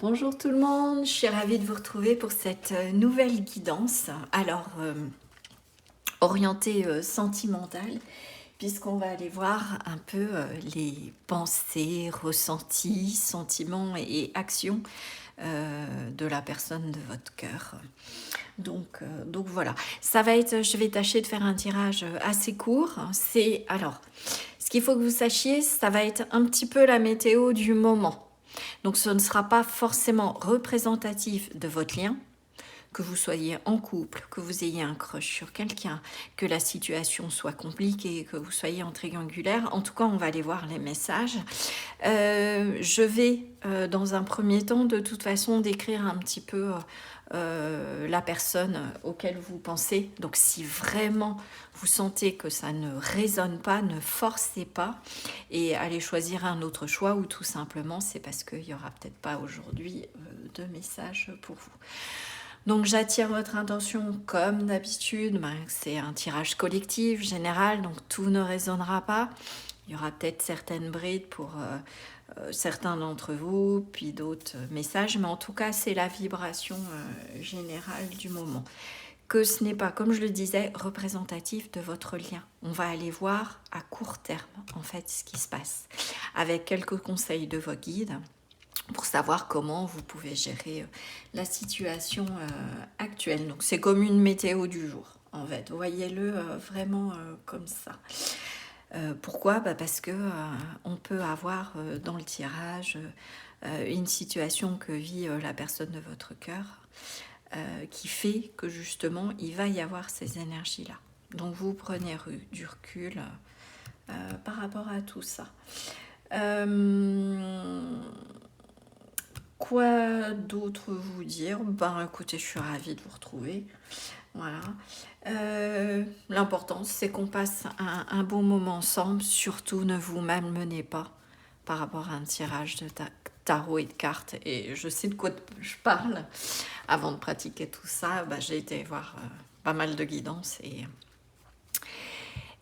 Bonjour tout le monde, je suis ravie de vous retrouver pour cette nouvelle guidance. Alors, orientée sentimentale, puisqu'on va aller voir un peu les pensées, ressentis, sentiments et actions de la personne de votre cœur. Donc voilà, ça va être, je vais tâcher de faire un tirage assez court. Alors, ce qu'il faut que vous sachiez, ça va être un petit peu la météo du moment. Donc ce ne sera pas forcément représentatif de votre lien, que vous soyez en couple, que vous ayez un crush sur quelqu'un, que la situation soit compliquée, que vous soyez en triangulaire. En tout cas, on va aller voir les messages. Je vais, dans un premier temps, de toute façon, décrire un petit peu la personne auquel vous pensez. Donc, si vraiment vous sentez que ça ne résonne pas, ne forcez pas et allez choisir un autre choix, ou tout simplement, c'est parce qu'il n'y aura peut-être pas aujourd'hui de message pour vous. Donc j'attire votre attention comme d'habitude, c'est un tirage collectif général, donc tout ne résonnera pas. Il y aura peut-être certaines brides pour certains d'entre vous, puis d'autres messages, mais en tout cas c'est la vibration générale du moment. Que ce n'est pas, comme je le disais, représentatif de votre lien. On va aller voir à court terme en fait ce qui se passe, avec quelques conseils de vos guides, pour savoir comment vous pouvez gérer la situation actuelle. Donc c'est comme une météo du jour, en fait. Voyez-le vraiment comme ça. Pourquoi ? Parce que on peut avoir dans le tirage une situation que vit la personne de votre cœur qui fait que justement il va y avoir ces énergies-là. Donc vous prenez du recul par rapport à tout ça. Quoi d'autre vous dire ? Écoutez, je suis ravie de vous retrouver. Voilà. L'important, c'est qu'on passe un bon moment ensemble. Surtout, ne vous malmenez pas par rapport à un tirage de tarot et de cartes. Et je sais de quoi je parle. Avant de pratiquer tout ça, j'ai été voir pas mal de guidances.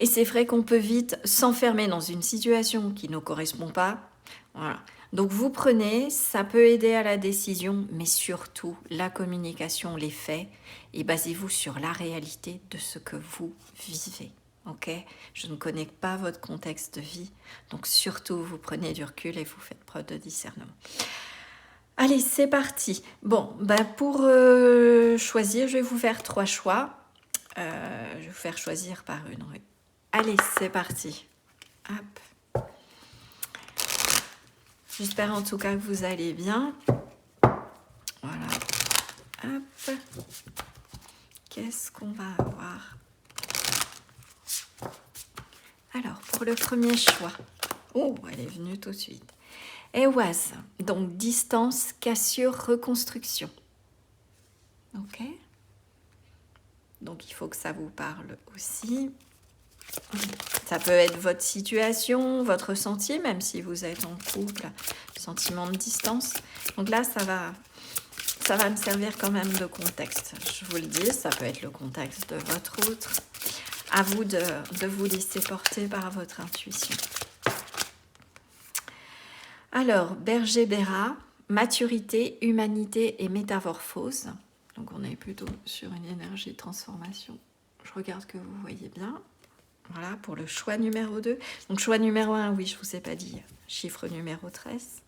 Et c'est vrai qu'on peut vite s'enfermer dans une situation qui ne correspond pas. Voilà. Donc vous prenez, ça peut aider à la décision, mais surtout la communication, les faits, et basez-vous sur la réalité de ce que vous vivez. Ok ? Je ne connais pas votre contexte de vie, donc surtout vous prenez du recul et vous faites preuve de discernement. Allez, c'est parti. Bon, pour choisir, je vais vous faire 3 choix. Je vais vous faire choisir par une rue. Allez, c'est parti. Hop. J'espère en tout cas que vous allez bien. Voilà. Hop. Qu'est-ce qu'on va avoir ? Alors, pour le premier choix. Oh, elle est venue tout de suite. Ehwaz, donc distance, cassure, reconstruction. Ok ? Donc, il faut que ça vous parle aussi. Ça peut être votre situation, votre ressenti, même si vous êtes en couple, sentiment de distance. Donc là, ça va me servir quand même de contexte. Je vous le dis, ça peut être le contexte de votre autre. À vous de vous laisser porter par votre intuition. Alors, Berger Bérat, maturité, humanité et métamorphose. Donc on est plutôt sur une énergie de transformation. Je regarde que vous voyez bien. Voilà, pour le choix numéro 2. Donc, choix numéro 1, oui, je ne vous ai pas dit. Chiffre numéro 13.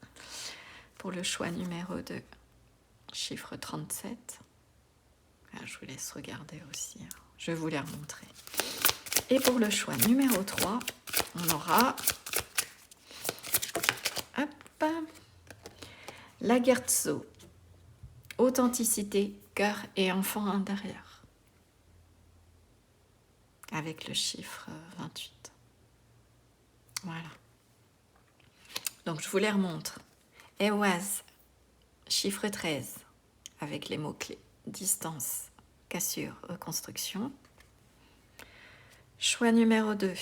Pour le choix numéro 2, chiffre 37. Je vous laisse regarder aussi. Je vais vous les remontrer. Et pour le choix numéro 3, on aura Lagerzo. Authenticité, cœur et enfant intérieur. Avec le chiffre 28. Voilà. Donc, je vous les remontre. Ehwaz, chiffre 13, avec les mots-clés. Distance, cassure, reconstruction. Choix numéro 2.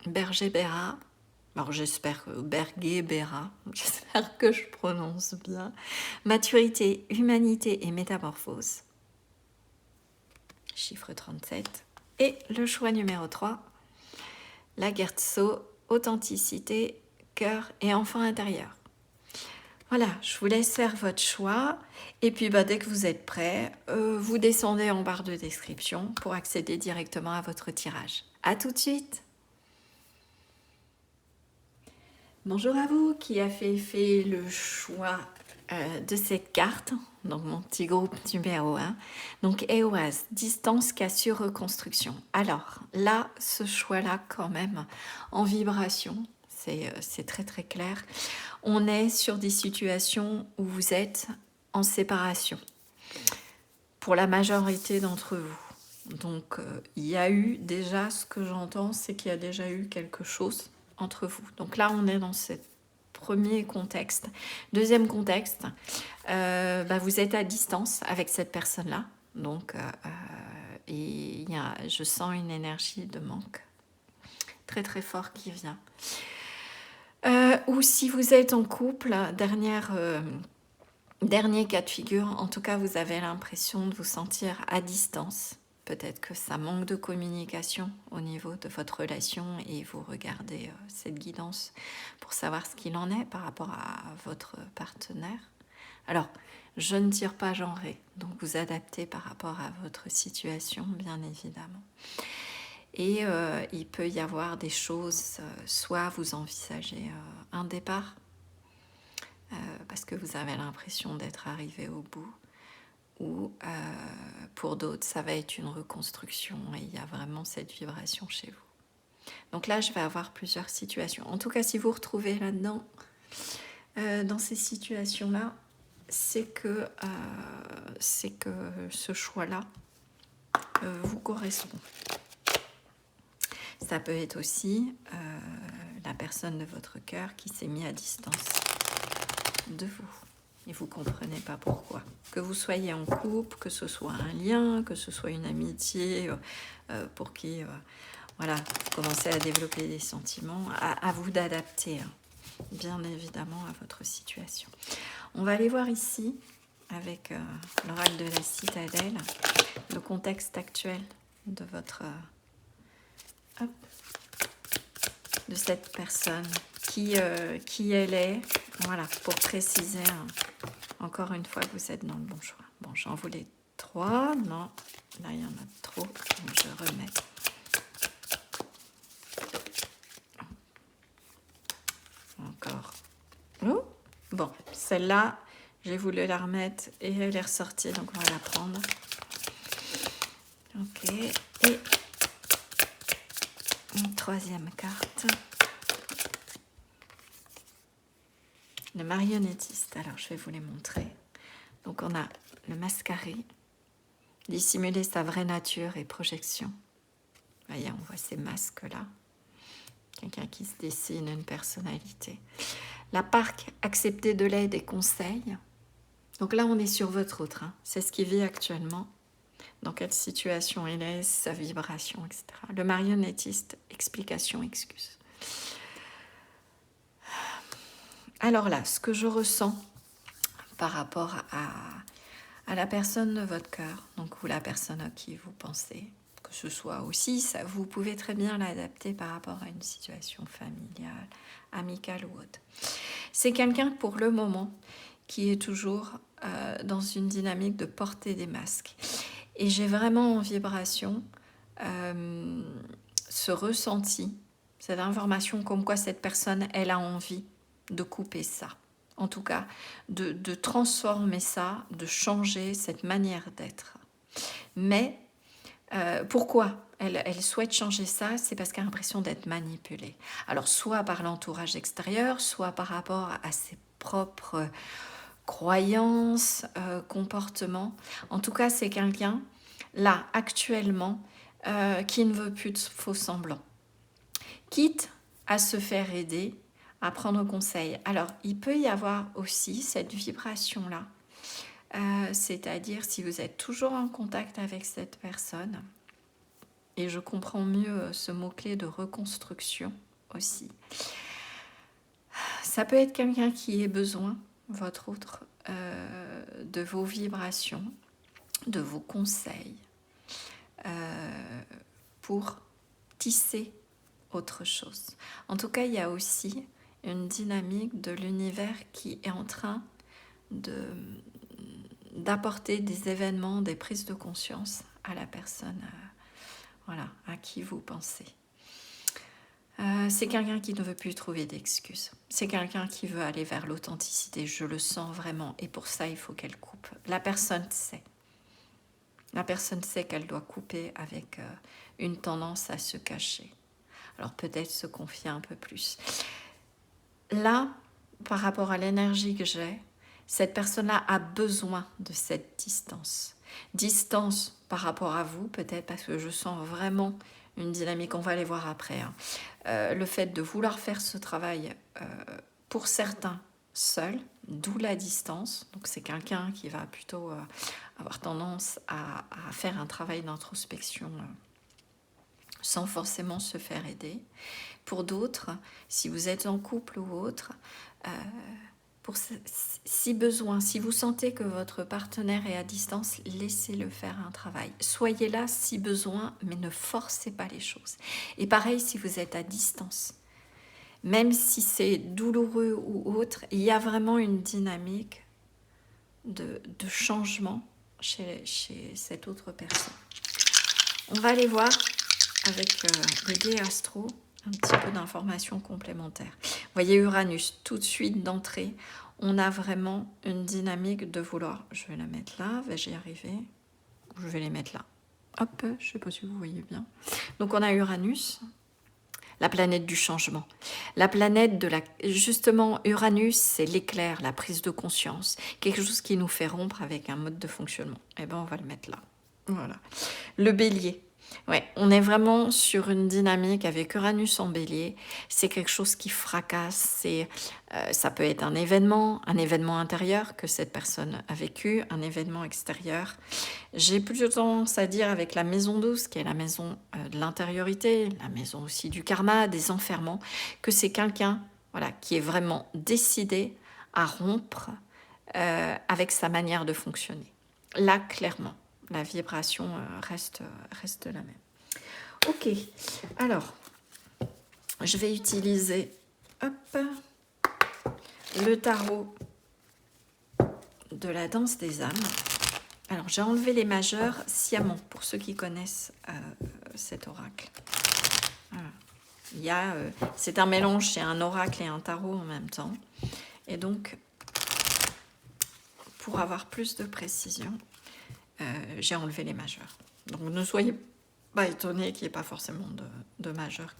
Berger Bérat. Alors, j'espère que Berger Bérat. J'espère que je prononce bien. Maturité, humanité et métamorphose. Chiffre 37. Et le choix numéro 3. Lagerzo, authenticité, cœur et enfant intérieur. Voilà, je vous laisse faire votre choix. Et puis, dès que vous êtes prêt, vous descendez en barre de description pour accéder directement à votre tirage. À tout de suite! Bonjour à vous qui avez fait le choix de cette carte, donc mon petit groupe numéro 1. Donc EOAS, distance, cassure, reconstruction. Alors là, ce choix-là quand même, en vibration, c'est très très clair. On est sur des situations où vous êtes en séparation, pour la majorité d'entre vous. Donc il y a eu déjà, ce que j'entends, c'est qu'il y a déjà eu quelque chose entre vous. Donc là, on est dans ce premier contexte. Deuxième contexte, vous êtes à distance avec cette personne-là. Donc, et je sens une énergie de manque très très fort qui vient. Ou si vous êtes en couple, dernier cas de figure, en tout cas, vous avez l'impression de vous sentir à distance. Peut-être que ça manque de communication au niveau de votre relation et vous regardez cette guidance pour savoir ce qu'il en est par rapport à votre partenaire. Alors, je ne tire pas genré, donc vous adaptez par rapport à votre situation, bien évidemment. Et il peut y avoir des choses, soit vous envisagez un départ, parce que vous avez l'impression d'être arrivé au bout, ou pour d'autres, ça va être une reconstruction et il y a vraiment cette vibration chez vous. Donc là, je vais avoir plusieurs situations. En tout cas, si vous vous retrouvez là-dedans, dans ces situations-là, c'est que ce choix-là vous correspond. Ça peut être aussi la personne de votre cœur qui s'est mise à distance de vous. Et vous ne comprenez pas pourquoi. Que vous soyez en couple, que ce soit un lien, que ce soit une amitié pour qui voilà, vous commencez à développer des sentiments, à vous d'adapter, bien évidemment, à votre situation. On va aller voir ici, avec l'oracle de la citadelle, le contexte actuel de votre... de cette personne, qui elle est, voilà, pour préciser encore une fois que vous êtes dans le bon choix. Bon, j'en voulais 3, non, là il y en a trop, donc je remets. Encore. Oh, bon, celle-là, j'ai voulu la remettre et elle est ressortie, donc on va la prendre. Ok, et une troisième carte. Le marionnettiste, alors je vais vous les montrer. Donc on a le mascaré, dissimuler sa vraie nature et projection. Vous voyez, on voit ces masques-là. Quelqu'un qui se dessine une personnalité. La parque, accepter de l'aide et conseils. Donc là, on est sur votre autre. C'est ce qu'il vit actuellement. Dans quelle situation il est, sa vibration, etc. Le marionnettiste, explication, excuse. Alors là, ce que je ressens par rapport à la personne de votre cœur, donc ou la personne à qui vous pensez, que ce soit aussi, ça, vous pouvez très bien l'adapter par rapport à une situation familiale, amicale ou autre. C'est quelqu'un pour le moment qui est toujours dans une dynamique de porter des masques. Et j'ai vraiment en vibration ce ressenti, cette information comme quoi cette personne, elle a envie de couper ça. En tout cas, de transformer ça, de changer cette manière d'être. Mais pourquoi elle souhaite changer ça? C'est parce qu'elle a l'impression d'être manipulée. Alors, soit par l'entourage extérieur, soit par rapport à ses propres croyances, comportements. En tout cas, c'est quelqu'un, là, actuellement, qui ne veut plus de faux semblants. Quitte à se faire aider, à prendre conseil. Alors, il peut y avoir aussi cette vibration-là, c'est-à-dire si vous êtes toujours en contact avec cette personne, et je comprends mieux ce mot-clé de reconstruction aussi. Ça peut être quelqu'un qui ait besoin, votre autre, de vos vibrations, de vos conseils, pour tisser autre chose. En tout cas, il y a aussi une dynamique de l'univers qui est en train d'apporter des événements, des prises de conscience à la personne voilà, à qui vous pensez. C'est quelqu'un qui ne veut plus trouver d'excuses. C'est quelqu'un qui veut aller vers l'authenticité. Je le sens vraiment. Et pour ça, il faut qu'elle coupe. La personne sait. La personne sait qu'elle doit couper avec une tendance à se cacher. Alors peut-être se confier un peu plus. Là, par rapport à l'énergie que j'ai, cette personne-là a besoin de cette distance. Distance par rapport à vous, peut-être parce que je sens vraiment une dynamique, on va aller voir après. Le fait de vouloir faire ce travail pour certains seul, d'où la distance. Donc c'est quelqu'un qui va plutôt avoir tendance à faire un travail d'introspection sans forcément se faire aider. Pour d'autres, si vous êtes en couple ou autre, si besoin, si vous sentez que votre partenaire est à distance, laissez-le faire un travail. Soyez là si besoin, mais ne forcez pas les choses. Et pareil, si vous êtes à distance, même si c'est douloureux ou autre, il y a vraiment une dynamique de changement chez cette autre personne. On va aller voir avec le dé astro un petit peu d'informations complémentaires. Vous voyez Uranus, tout de suite d'entrée, on a vraiment une dynamique de vouloir. Je vais la mettre là, vais-je y arriver? Je vais les mettre là. Hop, je ne sais pas si vous voyez bien. Donc on a Uranus, la planète du changement. La planète de la... Justement, Uranus, c'est l'éclair, la prise de conscience. Quelque chose qui nous fait rompre avec un mode de fonctionnement. Eh bien, on va le mettre là. Voilà. Le bélier. Ouais, on est vraiment sur une dynamique avec Uranus en bélier. C'est quelque chose qui fracasse. Ça peut être un événement intérieur que cette personne a vécu, un événement extérieur. J'ai plutôt tendance à dire avec la maison 12, qui est la maison de l'intériorité, la maison aussi du karma, des enfermements, que c'est quelqu'un voilà, qui est vraiment décidé à rompre avec sa manière de fonctionner. Là, clairement. La vibration reste la même. Ok, alors, je vais utiliser le tarot de la danse des âmes. Alors, j'ai enlevé les majeurs sciemment, pour ceux qui connaissent cet oracle. Voilà. C'est un mélange, c'est un oracle et un tarot en même temps. Et donc, pour avoir plus de précision, j'ai enlevé les majeurs. Donc ne soyez pas étonnés qu'il n'y ait pas forcément de majeurs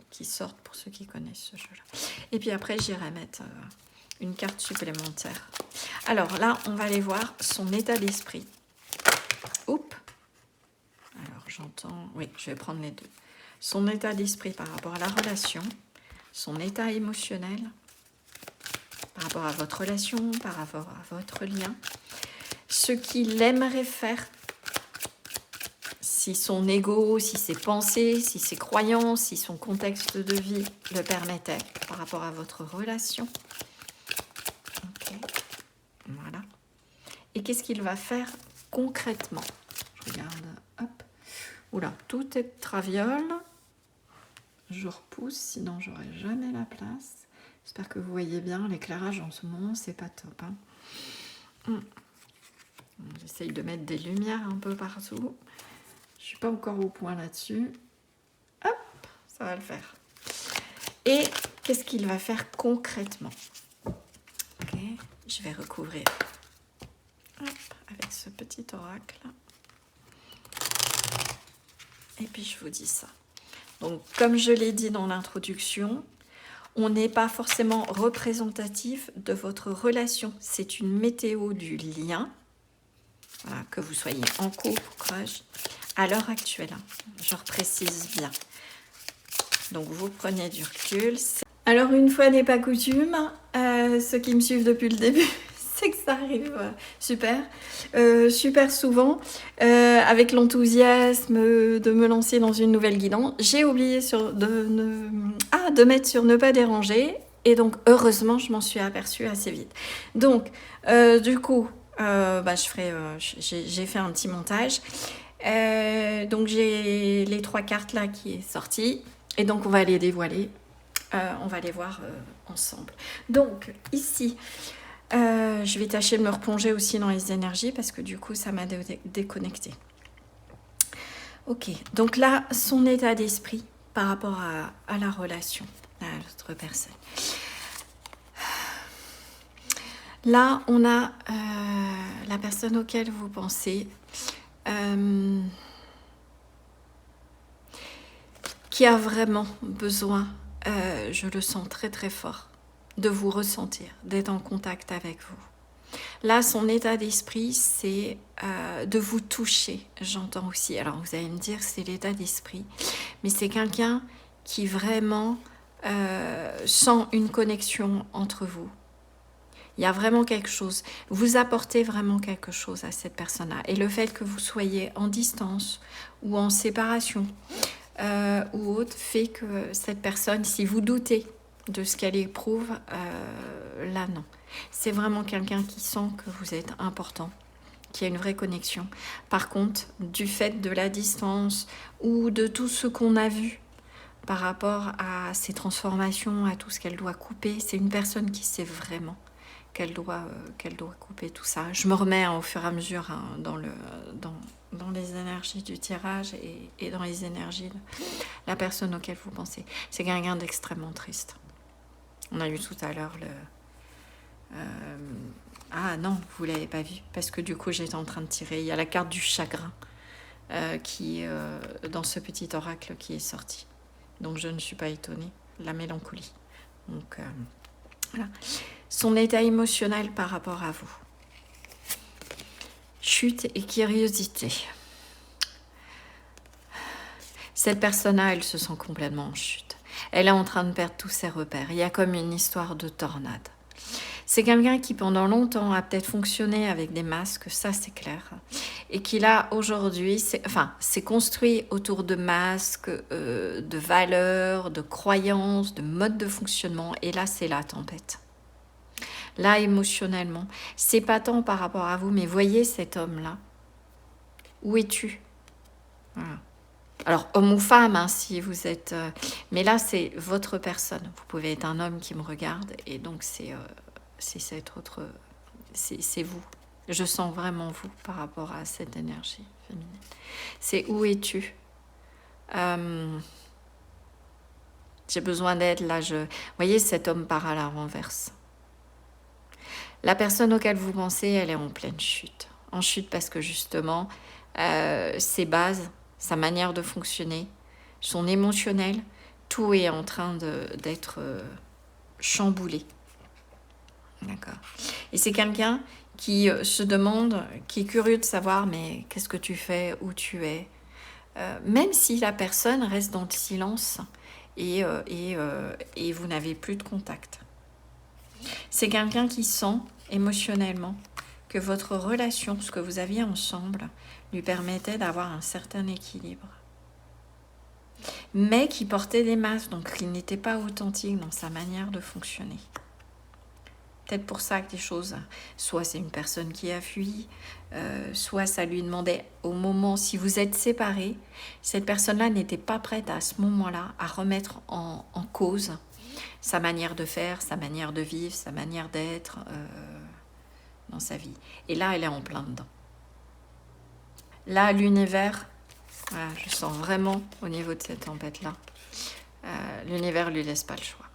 qui sortent pour ceux qui connaissent ce jeu-là. Et puis après, j'irai mettre une carte supplémentaire. Alors là, on va aller voir son état d'esprit. Oups. Alors j'entends... Oui, je vais prendre les deux. Son état d'esprit par rapport à la relation, son état émotionnel, par rapport à votre relation, par rapport à votre lien, ce qu'il aimerait faire, si son ego, si ses pensées, si ses croyances, si son contexte de vie le permettait par rapport à votre relation. Ok, voilà. Et qu'est-ce qu'il va faire concrètement? Je regarde, hop. Oula, tout est traviole. Je repousse, sinon j'aurai jamais la place. J'espère que vous voyez bien, l'éclairage en ce moment, c'est pas top. J'essaye de mettre des lumières un peu partout. Je suis pas encore au point là-dessus. Hop, ça va le faire. Et qu'est-ce qu'il va faire concrètement? Ok, je vais recouvrir avec ce petit oracle. Et puis je vous dis ça. Donc, comme je l'ai dit dans l'introduction, on n'est pas forcément représentatif de votre relation. C'est une météo du lien. Voilà, que vous soyez en couple ou crush, à l'heure actuelle, je reprécise bien. Donc vous prenez du recul. Alors une fois n'est pas coutume, ceux qui me suivent depuis le début, c'est que ça arrive super souvent, avec l'enthousiasme de me lancer dans une nouvelle guidance. J'ai oublié de mettre sur ne pas déranger, et donc heureusement je m'en suis aperçue assez vite. Donc du coup, j'ai fait un petit montage. Donc j'ai les 3 cartes là qui est sortie. Et donc on va les dévoiler On va les voir ensemble. Donc, ici, je vais tâcher de me replonger aussi dans les énergies parce que du coup, ça m'a déconnecté. Ok, donc là, son état d'esprit par rapport à la relation à l'autre personne. Là, on a la personne auquel vous pensez qui a vraiment besoin, je le sens très très fort, de vous ressentir, d'être en contact avec vous. Là, son état d'esprit, c'est de vous toucher, j'entends aussi. Alors, vous allez me dire, c'est l'état d'esprit, mais c'est quelqu'un qui vraiment sent une connexion entre vous. Il y a vraiment quelque chose. Vous apportez vraiment quelque chose à cette personne-là. Et le fait que vous soyez en distance ou en séparation ou autre fait que cette personne, si vous doutez de ce qu'elle éprouve, là non. C'est vraiment quelqu'un qui sent que vous êtes important, qui a une vraie connexion. Par contre, du fait de la distance ou de tout ce qu'on a vu par rapport à ses transformations, à tout ce qu'elle doit couper, c'est une personne qui sait vraiment qu'elle doit couper tout ça. Je me remets au fur et à mesure dans les énergies du tirage et dans les énergies de la personne auquel vous pensez. C'est quelqu'un d'extrêmement triste. On a eu tout à l'heure ah non, vous ne l'avez pas vu, parce que du coup j'étais en train de tirer. Il y a la carte du chagrin qui dans ce petit oracle qui est sorti. Donc je ne suis pas étonnée. La mélancolie. Donc voilà. Son état émotionnel par rapport à vous. Chute et curiosité. Cette personne-là, elle se sent complètement en chute. Elle est en train de perdre tous ses repères. Il y a comme une histoire de tornade. C'est quelqu'un qui pendant longtemps a peut-être fonctionné avec des masques, ça c'est clair. Et qui là aujourd'hui, c'est construit autour de masques, de valeurs, de croyances, de modes de fonctionnement. Et là c'est la tempête. Là, émotionnellement, c'est pas tant par rapport à vous, mais voyez cet homme-là. Où es-tu? Voilà. Alors, homme ou femme, hein, si vous êtes... mais là, c'est votre personne. Vous pouvez être un homme qui me regarde, et donc c'est cette autre... C'est vous. Je sens vraiment vous par rapport à cette énergie féminine. C'est où es-tu? J'ai besoin d'aide, là. Vous voyez, cet homme part à la renverse. La personne auquel vous pensez, elle est en pleine chute. En chute parce que justement, ses bases, sa manière de fonctionner, son émotionnel, tout est en train d'être chamboulé. D'accord. Et c'est quelqu'un qui se demande, qui est curieux de savoir, mais qu'est-ce que tu fais, où tu es, même si la personne reste dans le silence et vous n'avez plus de contact. C'est quelqu'un qui sent émotionnellement que votre relation, ce que vous aviez ensemble, lui permettait d'avoir un certain équilibre. Mais qui portait des masques, donc il n'était pas authentique dans sa manière de fonctionner. Peut-être pour ça que des choses, soit c'est une personne qui a fui, soit ça lui demandait au moment, si vous êtes séparés, cette personne-là n'était pas prête à ce moment-là à remettre en cause sa manière de faire, sa manière de vivre, sa manière d'être dans sa vie. Et là, elle est en plein dedans. Là, l'univers, voilà, je sens vraiment au niveau de cette tempête-là, l'univers lui laisse pas le choix.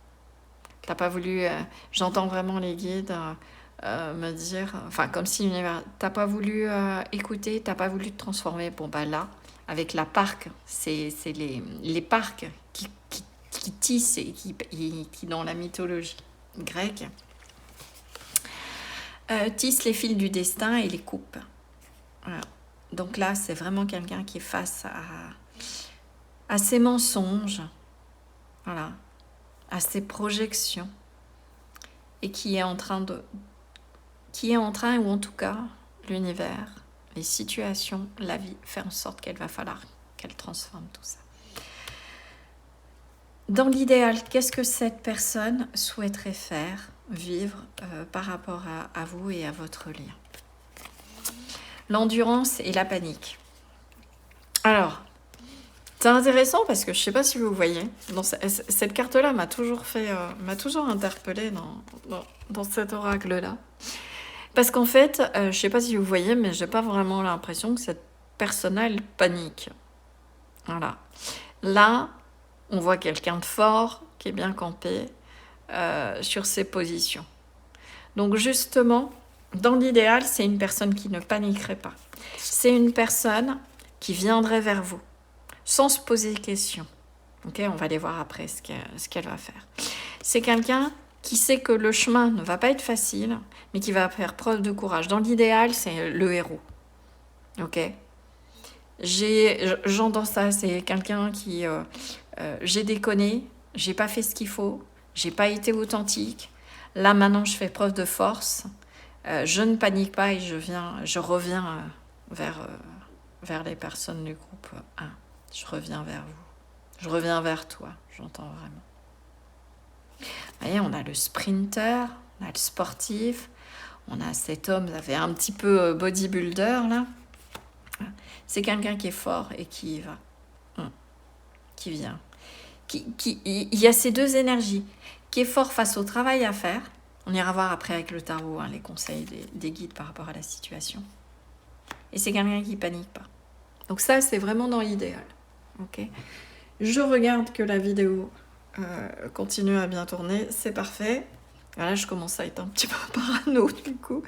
T'as pas voulu, j'entends vraiment les guides me dire, enfin comme si l'univers, t'as pas voulu écouter, t'as pas voulu te transformer. Bon bah là, avec la parque, c'est les parques qui tissent et qui dans la mythologie grecque tissent les fils du destin et les coupent. Voilà. Donc là, c'est vraiment quelqu'un qui est face à ses mensonges, voilà, à ses projections, et qui est en train, ou en tout cas, l'univers, les situations, la vie, fait en sorte qu'elle va falloir qu'elle transforme tout ça. Dans l'idéal, qu'est-ce que cette personne souhaiterait faire, vivre par rapport à vous et à votre lien? L'endurance et la panique. Alors, C'est intéressant parce que je ne sais pas si vous voyez, cette carte-là m'a toujours interpellée dans cet oracle-là. Parce qu'en fait, je ne sais pas si vous voyez, mais j'ai pas vraiment l'impression que cette personne-là, elle panique. Voilà. Là, on voit quelqu'un de fort, qui est bien campé, sur ses positions. Donc justement, dans l'idéal, c'est une personne qui ne paniquerait pas. C'est une personne qui viendrait vers vous, sans se poser de questions. Okay, on va aller voir après ce qu'elle va faire. C'est quelqu'un qui sait que le chemin ne va pas être facile, mais qui va faire preuve de courage. Dans l'idéal, c'est le héros. Ok. J'entends ça, c'est quelqu'un qui... j'ai déconné, j'ai pas fait ce qu'il faut, j'ai pas été authentique. Là, maintenant, je fais preuve de force. Je ne panique pas et je reviens vers les personnes du groupe 1. Je reviens vers vous. Je reviens vers toi, j'entends vraiment. Vous voyez, on a le sprinter, on a le sportif, on a cet homme, ça fait un petit peu bodybuilder, là. C'est quelqu'un qui est fort et qui y va, qui vient. Il y a ces deux énergies, qui est fort face au travail à faire. On ira voir après avec le tarot les conseils des guides par rapport à la situation. Et c'est quelqu'un qui ne panique pas. Donc ça, c'est vraiment dans l'idéal. Okay. Je regarde que la vidéo continue à bien tourner, c'est parfait. Là, je commence à être un petit peu parano du coup.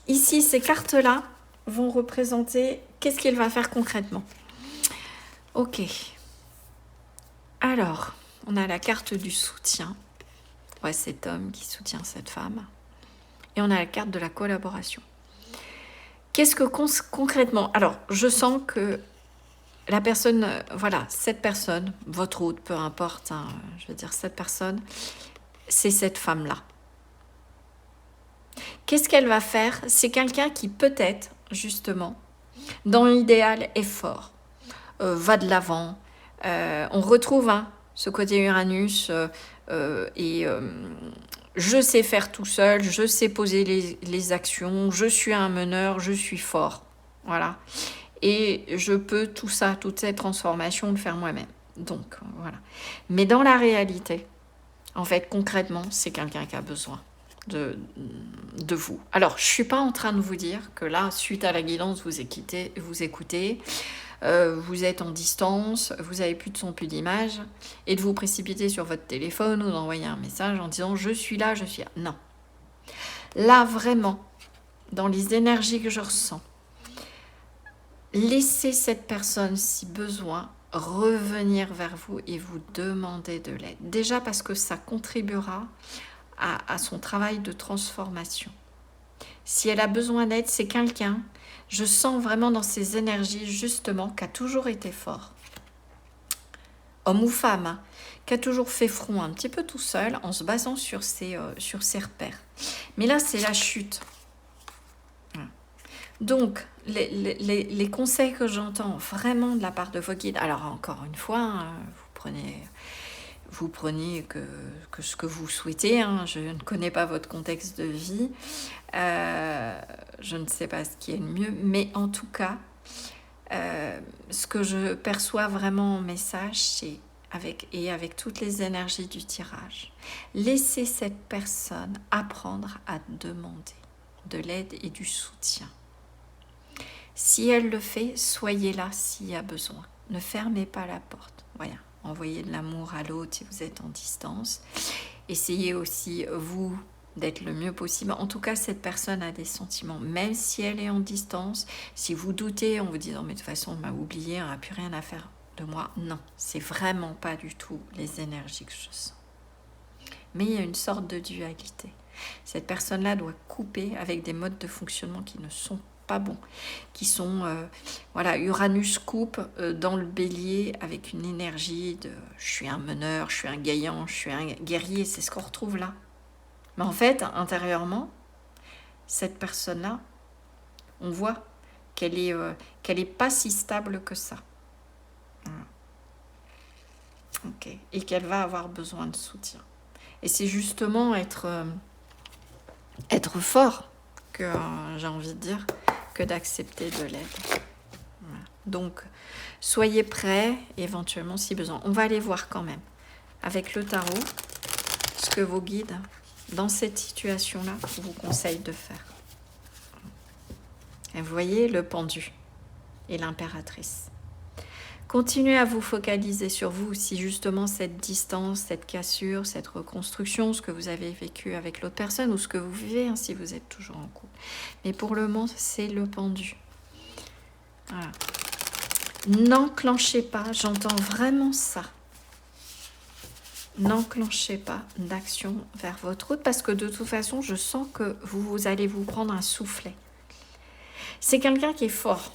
Ici, ces cartes-là vont représenter qu'est-ce qu'il va faire concrètement. Ok. Alors, on a la carte du soutien. Ouais, cet homme qui soutient cette femme. Et on a la carte de la collaboration. Qu'est-ce que concrètement... Alors, je sens que la personne, voilà, cette personne, votre hôte, peu importe, hein, je veux dire cette personne, c'est cette femme-là. Qu'est-ce qu'elle va faire? C'est quelqu'un qui peut-être, justement, dans l'idéal, est fort, va de l'avant. On retrouve ce côté Uranus je sais faire tout seul, je sais poser les actions, je suis un meneur, je suis fort. Voilà. Et je peux tout ça, toutes ces transformations, le faire moi-même. Donc, voilà. Mais dans la réalité, en fait, concrètement, c'est quelqu'un qui a besoin de vous. Alors, je ne suis pas en train de vous dire que là, suite à la guidance, vous écoutez, vous êtes en distance, vous n'avez plus de son, plus d'image, et de vous précipiter sur votre téléphone ou d'envoyer un message en disant « je suis là ». Non. Là, vraiment, dans les énergies que je ressens, laissez cette personne, si besoin, revenir vers vous et vous demander de l'aide. Déjà parce que ça contribuera à son travail de transformation. Si elle a besoin d'aide, c'est quelqu'un, je sens vraiment dans ses énergies, justement, qui a toujours été fort. Homme ou femme, qui a toujours fait front un petit peu tout seul, en se basant sur ses repères. Mais là, c'est la chute. Donc, les conseils que j'entends vraiment de la part de vos guides, alors encore une fois, vous prenez que ce que vous souhaitez, je ne connais pas votre contexte de vie, je ne sais pas ce qui est le mieux, mais en tout cas, ce que je perçois vraiment en message, c'est avec toutes les énergies du tirage, laissez cette personne apprendre à demander de l'aide et du soutien. Si elle le fait, soyez là s'il y a besoin. Ne fermez pas la porte. Voilà. Envoyez de l'amour à l'autre si vous êtes en distance. Essayez aussi, vous, d'être le mieux possible. En tout cas, cette personne a des sentiments. Même si elle est en distance, si vous doutez en vous disant « mais de toute façon, on m'a oublié, on n'a plus rien à faire de moi », non, c'est vraiment pas du tout les énergies que je sens. Mais il y a une sorte de dualité. Cette personne-là doit couper avec des modes de fonctionnement qui ne sont pas bons, qui sont, Uranus coupe dans le bélier avec une énergie de « je suis un meneur, je suis un gaillant, je suis un guerrier », c'est ce qu'on retrouve là. Mais en fait, intérieurement, cette personne-là, on voit qu'elle est pas si stable que ça. Voilà. Okay. Et qu'elle va avoir besoin de soutien. Et c'est justement être fort que j'ai envie de dire, que d'accepter de l'aide. Voilà. Donc, soyez prêts, éventuellement, si besoin. On va aller voir quand même, avec le tarot, ce que vos guides, dans cette situation-là, vous conseillent de faire. Et vous voyez le pendu et l'impératrice. Continuez à vous focaliser sur vous, si justement cette distance, cette cassure, cette reconstruction, ce que vous avez vécu avec l'autre personne ou ce que vous vivez, hein, si vous êtes toujours en couple. Mais pour le moment, c'est le pendu. Voilà. N'enclenchez pas, j'entends vraiment ça. N'enclenchez pas d'action vers votre route parce que de toute façon, je sens que vous allez vous prendre un soufflet. C'est quelqu'un qui est fort.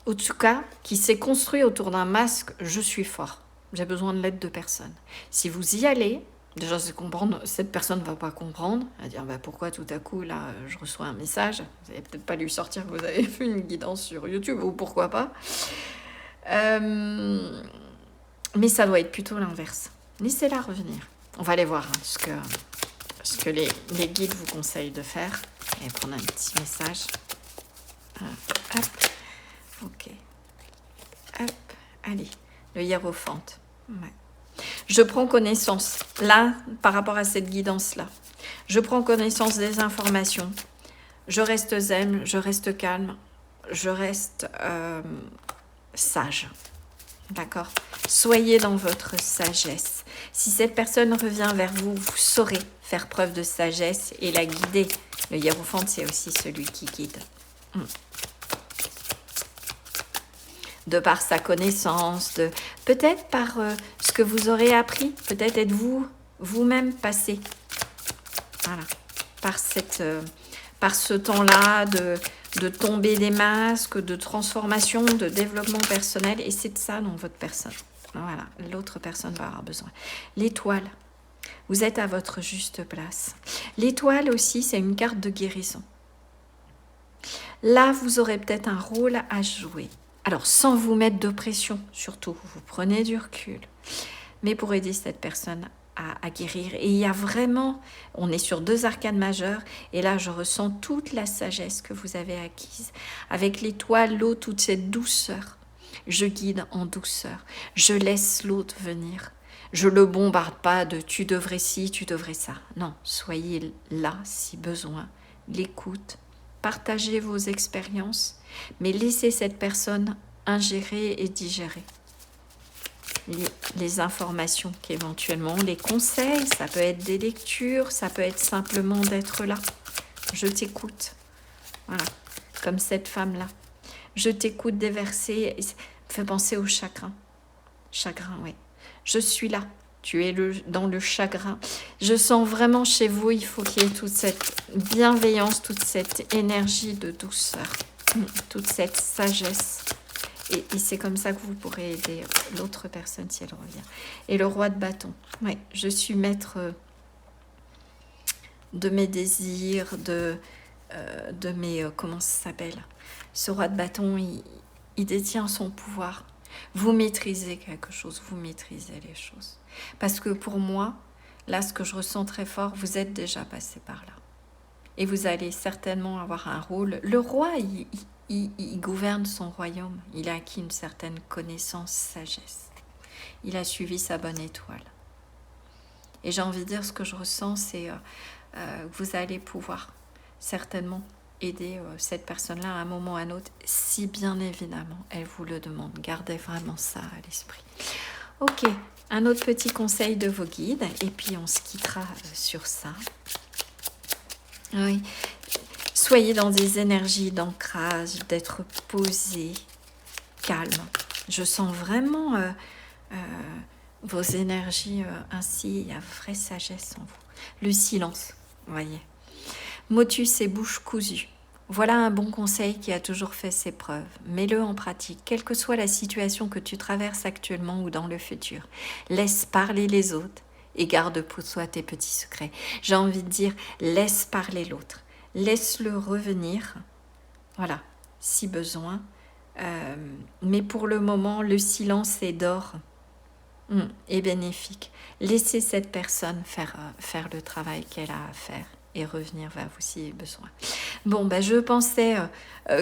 En tout cas, qui s'est construit autour d'un masque, je suis fort. J'ai besoin de l'aide de personne. Si vous y allez, déjà c'est comprendre, cette personne ne va pas comprendre, elle va dire bah, pourquoi tout à coup là je reçois un message, vous n'allez peut-être pas lui sortir que vous avez fait une guidance sur YouTube ou pourquoi pas. Mais ça doit être plutôt l'inverse. Laissez-la revenir. On va aller voir hein, ce que les guides vous conseillent de faire. Et prendre un petit message. Hop. Ok. Hop. Allez. Le hiérophante. Ouais. Je prends connaissance. Là, par rapport à cette guidance-là. Je prends connaissance des informations. Je reste zen. Je reste calme. Je reste sage. D'accord? Soyez dans votre sagesse. Si cette personne revient vers vous, vous saurez faire preuve de sagesse et la guider. Le hiérophante, c'est aussi celui qui guide. De par sa connaissance, peut-être par ce que vous aurez appris, peut-être êtes-vous vous-même passé. Voilà. Par ce temps-là de tomber des masques, de transformation, de développement personnel. Et c'est de ça dont votre personne. Voilà, l'autre personne va avoir besoin. L'étoile, vous êtes à votre juste place. L'étoile aussi, c'est une carte de guérison. Là, vous aurez peut-être un rôle à jouer. Alors, sans vous mettre de pression, surtout, vous prenez du recul. Mais pour aider cette personne à guérir. Et il y a vraiment, on est sur 2 arcanes majeures, et là, je ressens toute la sagesse que vous avez acquise. Avec l'étoile, l'eau, toute cette douceur. Je guide en douceur. Je laisse l'autre venir. Je ne le bombarde pas de tu devrais ci, tu devrais ça. Non, soyez là si besoin. L'écoute. Partagez vos expériences, mais laissez cette personne ingérer et digérer les informations qu'éventuellement, les conseils, ça peut être des lectures, ça peut être simplement d'être là. Je t'écoute. Voilà, comme cette femme-là. Je t'écoute déverser, fait penser au chagrin. Chagrin, oui. Je suis là. Tu es dans le chagrin. Je sens vraiment chez vous, il faut qu'il y ait toute cette bienveillance, toute cette énergie de douceur, toute cette sagesse. Et c'est comme ça que vous pourrez aider l'autre personne si elle revient. Et le roi de bâton. Oui, je suis maître de mes désirs, de mes... comment ça s'appelle? Ce roi de bâton, il détient son pouvoir. Vous maîtrisez quelque chose, vous maîtrisez les choses. Parce que pour moi, là, ce que je ressens très fort, vous êtes déjà passé par là. Et vous allez certainement avoir un rôle. Le roi, il gouverne son royaume. Il a acquis une certaine connaissance, sagesse. Il a suivi sa bonne étoile. Et j'ai envie de dire, ce que je ressens, c'est que vous allez pouvoir certainement aider cette personne-là à un moment ou à un autre, si bien évidemment elle vous le demande. Gardez vraiment ça à l'esprit. Ok, un autre petit conseil de vos guides, et puis on se quittera sur ça. Oui, soyez dans des énergies d'ancrage, d'être posé, calme. Je sens vraiment vos énergies ainsi, il y a vraie sagesse en vous. Le silence, vous voyez. Motus et bouche cousue. Voilà un bon conseil qui a toujours fait ses preuves. Mets-le en pratique, quelle que soit la situation que tu traverses actuellement ou dans le futur. Laisse parler les autres et garde pour toi tes petits secrets. J'ai envie de dire, laisse parler l'autre. Laisse-le revenir, voilà, si besoin. Mais pour le moment, le silence est d'or et bénéfique. Laissez cette personne faire le travail qu'elle a à faire. et revenir vers vous s'il y a besoin. Bon, ben, je pensais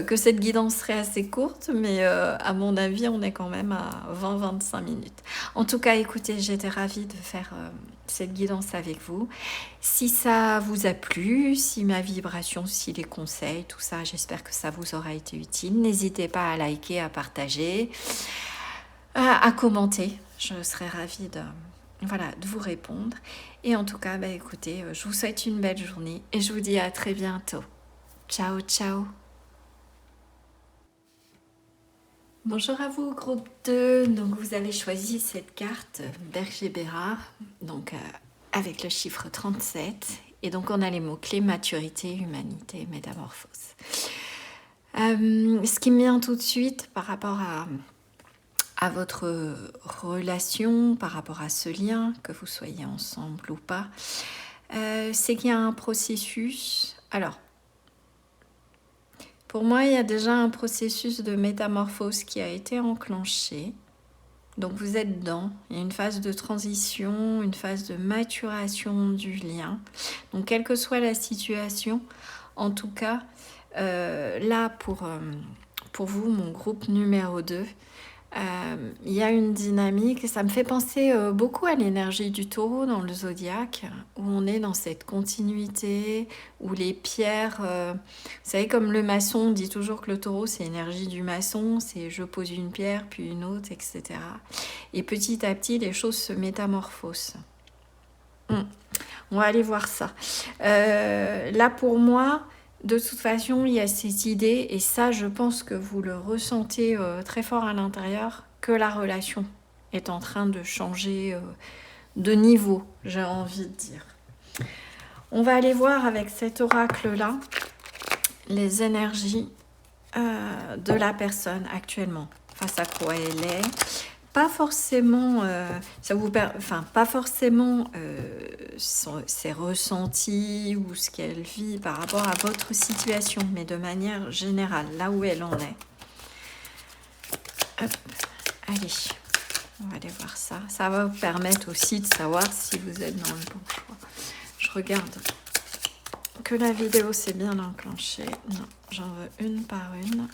que cette guidance serait assez courte, mais à mon avis, on est quand même à 20-25 minutes. En tout cas, écoutez, j'étais ravie de faire cette guidance avec vous. Si ça vous a plu, si ma vibration, si les conseils, tout ça, j'espère que ça vous aura été utile. N'hésitez pas à liker, à partager, à commenter. Je serai ravie de vous répondre. Et en tout cas, écoutez, je vous souhaite une belle journée et je vous dis à très bientôt. Ciao, ciao. Bonjour à vous, groupe 2. Donc, vous avez choisi cette carte Berger-Bérard, donc avec le chiffre 37. Et donc, on a les mots-clés maturité, humanité, métamorphose. Ce qui me vient tout de suite par rapport à votre relation, par rapport à ce lien, que vous soyez ensemble ou pas, c'est qu'il y a un processus. Alors, pour moi, il y a déjà un processus de métamorphose qui a été enclenché. Donc vous êtes dedans, il y a une phase de transition, une phase de maturation du lien. Donc quelle que soit la situation, en tout cas, là pour vous, mon groupe numéro 2, il y a une dynamique, ça me fait penser beaucoup à l'énergie du taureau dans le zodiaque, où on est dans cette continuité, où les pierres, vous savez comme le maçon dit toujours que le taureau c'est l'énergie du maçon, c'est je pose une pierre puis une autre, etc. Et petit à petit les choses se métamorphosent. On va aller voir ça. Là pour moi, de toute façon, il y a cette idée, et ça, je pense que vous le ressentez très fort à l'intérieur, que la relation est en train de changer de niveau, j'ai envie de dire. On va aller voir avec cet oracle-là les énergies de la personne actuellement, face à quoi elle est. Pas forcément, pas forcément ses ressentis ou ce qu'elle vit par rapport à votre situation, mais de manière générale, là où elle en est. Hop, allez, on va aller voir ça. Ça va vous permettre aussi de savoir si vous êtes dans le bon choix. Je regarde que la vidéo s'est bien enclenchée. Non, j'en veux une par une.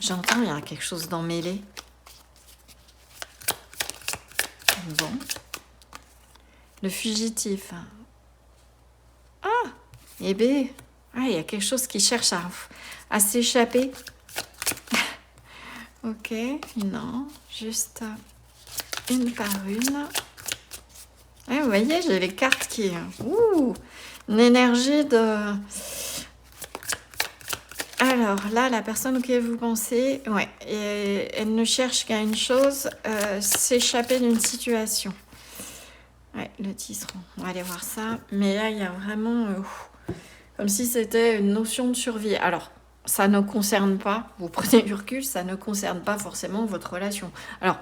J'entends, il y a quelque chose d'emmêlé. Bon. Le fugitif. Ah, eh bien, il y a quelque chose qui cherche à s'échapper. Ok, non, juste une par une. Vous voyez, j'ai les cartes qui... une énergie de... Alors là, la personne auquel vous pensez, elle ne cherche qu'à une chose, s'échapper d'une situation. Le tisserand, on va aller voir ça. Mais là, il y a vraiment, comme si c'était une notion de survie. Alors, ça ne concerne pas, vous prenez du recul, ça ne concerne pas forcément votre relation. Alors,